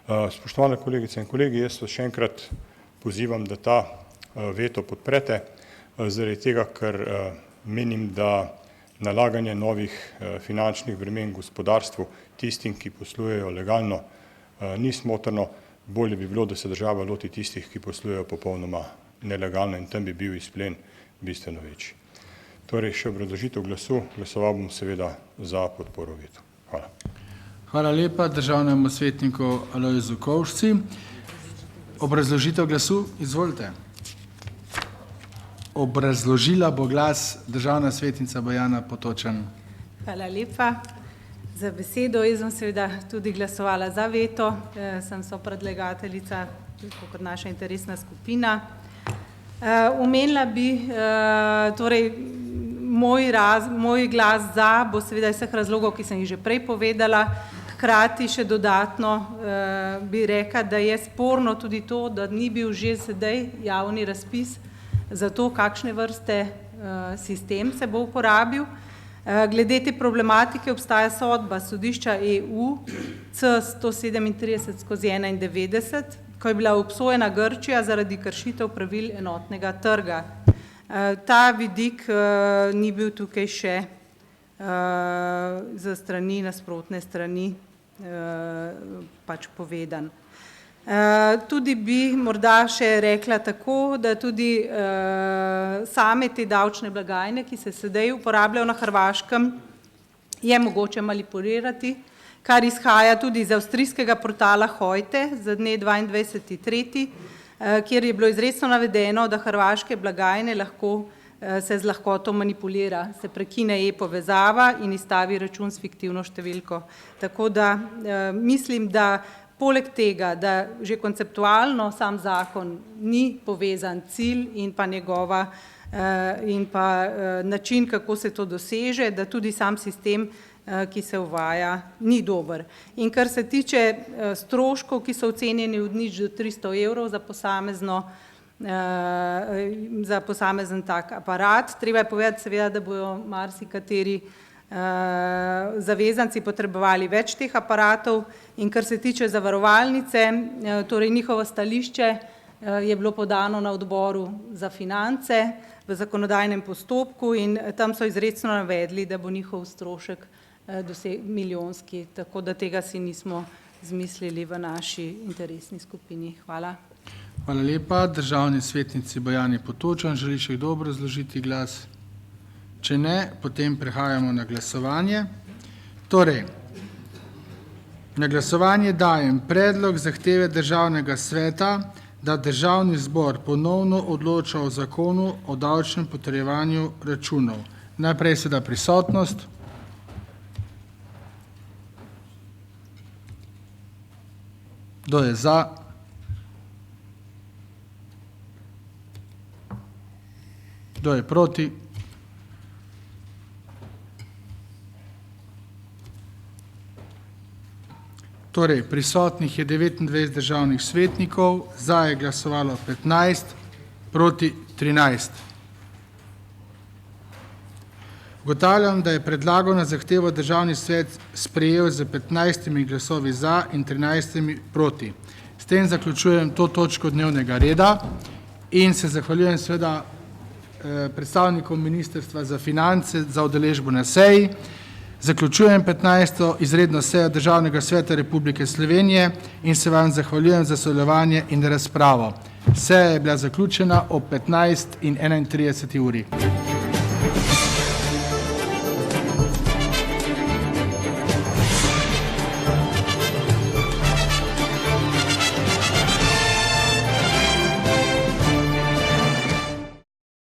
Spoštovane kolegice in kolegi, jaz vas še enkrat pozivam, da ta veto podprete, zaradi tega, ker menim, da nalaganje novih finančnih bremen gospodarstvu, tistim, ki poslujejo legalno, ni smotrno, bolje bi bilo, da se država loti tistih, ki poslujejo popolnoma nelegalno in tam bi bil izplen bistveno večji. Torej, še obrazložitev glasu, glasoval bom seveda za podporo vetu. Hvala. Hvala lepa državnemu svetniku Alojzu Kovšci. Obrazložitev glasu, izvolite. Obrazložila bo glas državna svetnica Bojana Potočan. Hvala lepa za besedo. Jaz sem seveda tudi glasovala za veto, sem sopredlagateljica, kot naša interesna skupina. Omenila bi, torej, moj glas za bo seveda iz vseh razlogov, ki sem jih že prej povedala, hkrati še dodatno bi rekla, da je sporno tudi to, da ni bil že sedaj javni razpis za to, kakšne vrste sistem se bo uporabil. Glede te problematike obstaja sodba sodišča EU C-137/91, ko je bila obsojena Grčija zaradi kršitev pravil enotnega trga. Ta vidik ni bil tukaj še za strani, nasprotne strani pač povedan. Tudi bi morda še rekla tako, da tudi same te davčne blagajne, ki se sedaj uporabljajo na Hrvaškem, je mogoče manipulirati, kar izhaja tudi iz avstrijskega portala Heute za dne 22.3., kjer je bilo izrecno navedeno, da hrvaške blagajne lahko se z lahkoto manipulira, se prekine e-povezava in izstavi račun s fiktivno številko. Tako da mislim, da poleg tega, da že konceptualno sam zakon ni povezan cilj in pa njegova in pa način, kako se to doseže, da tudi sam sistem, ki se uvaja, ni dober. In kar se tiče stroškov, ki so ocenjeni od 0 do 300 evrov za posamezen tak aparat, treba je povedati seveda, da bojo marsikateri zavezanci potrebovali več teh aparatov in kar se tiče zavarovalnice, torej njihovo stališče je bilo podano na odboru za finance v zakonodajnem postopku in tam so izrecno navedli, da bo njihov strošek milijonski, tako da tega si nismo zmislili v naši interesni skupini. Hvala. Hvala lepa. Državni svetnici Bojani Potočan, želi še kdo obrazložiti glas? Če ne, potem prehajamo na glasovanje. Torej, Na glasovanje dajem predlog zahteve Državnega sveta, da Državni zbor ponovno odloča o zakonu o davčnem potrjevanju računov. Najprej seveda prisotnost. Kdo je za? Kdo je proti? Torej, prisotnih je 29 državnih svetnikov, za je glasovalo 15, proti 13. Ugotavljam, da je predlagano zahtevo Državni svet sprejel z 15 glasovi za in 13 proti. S tem zaključujem to točko dnevnega reda in se zahvaljujem seveda predstavnikom Ministrstva za finance za udeležbo na seji. Zaključujem 15. izredno sejo Državnega sveta Republike Slovenije in se vam zahvaljujem za sodelovanje in razpravo. Seja je bila zaključena ob 15:31 uri.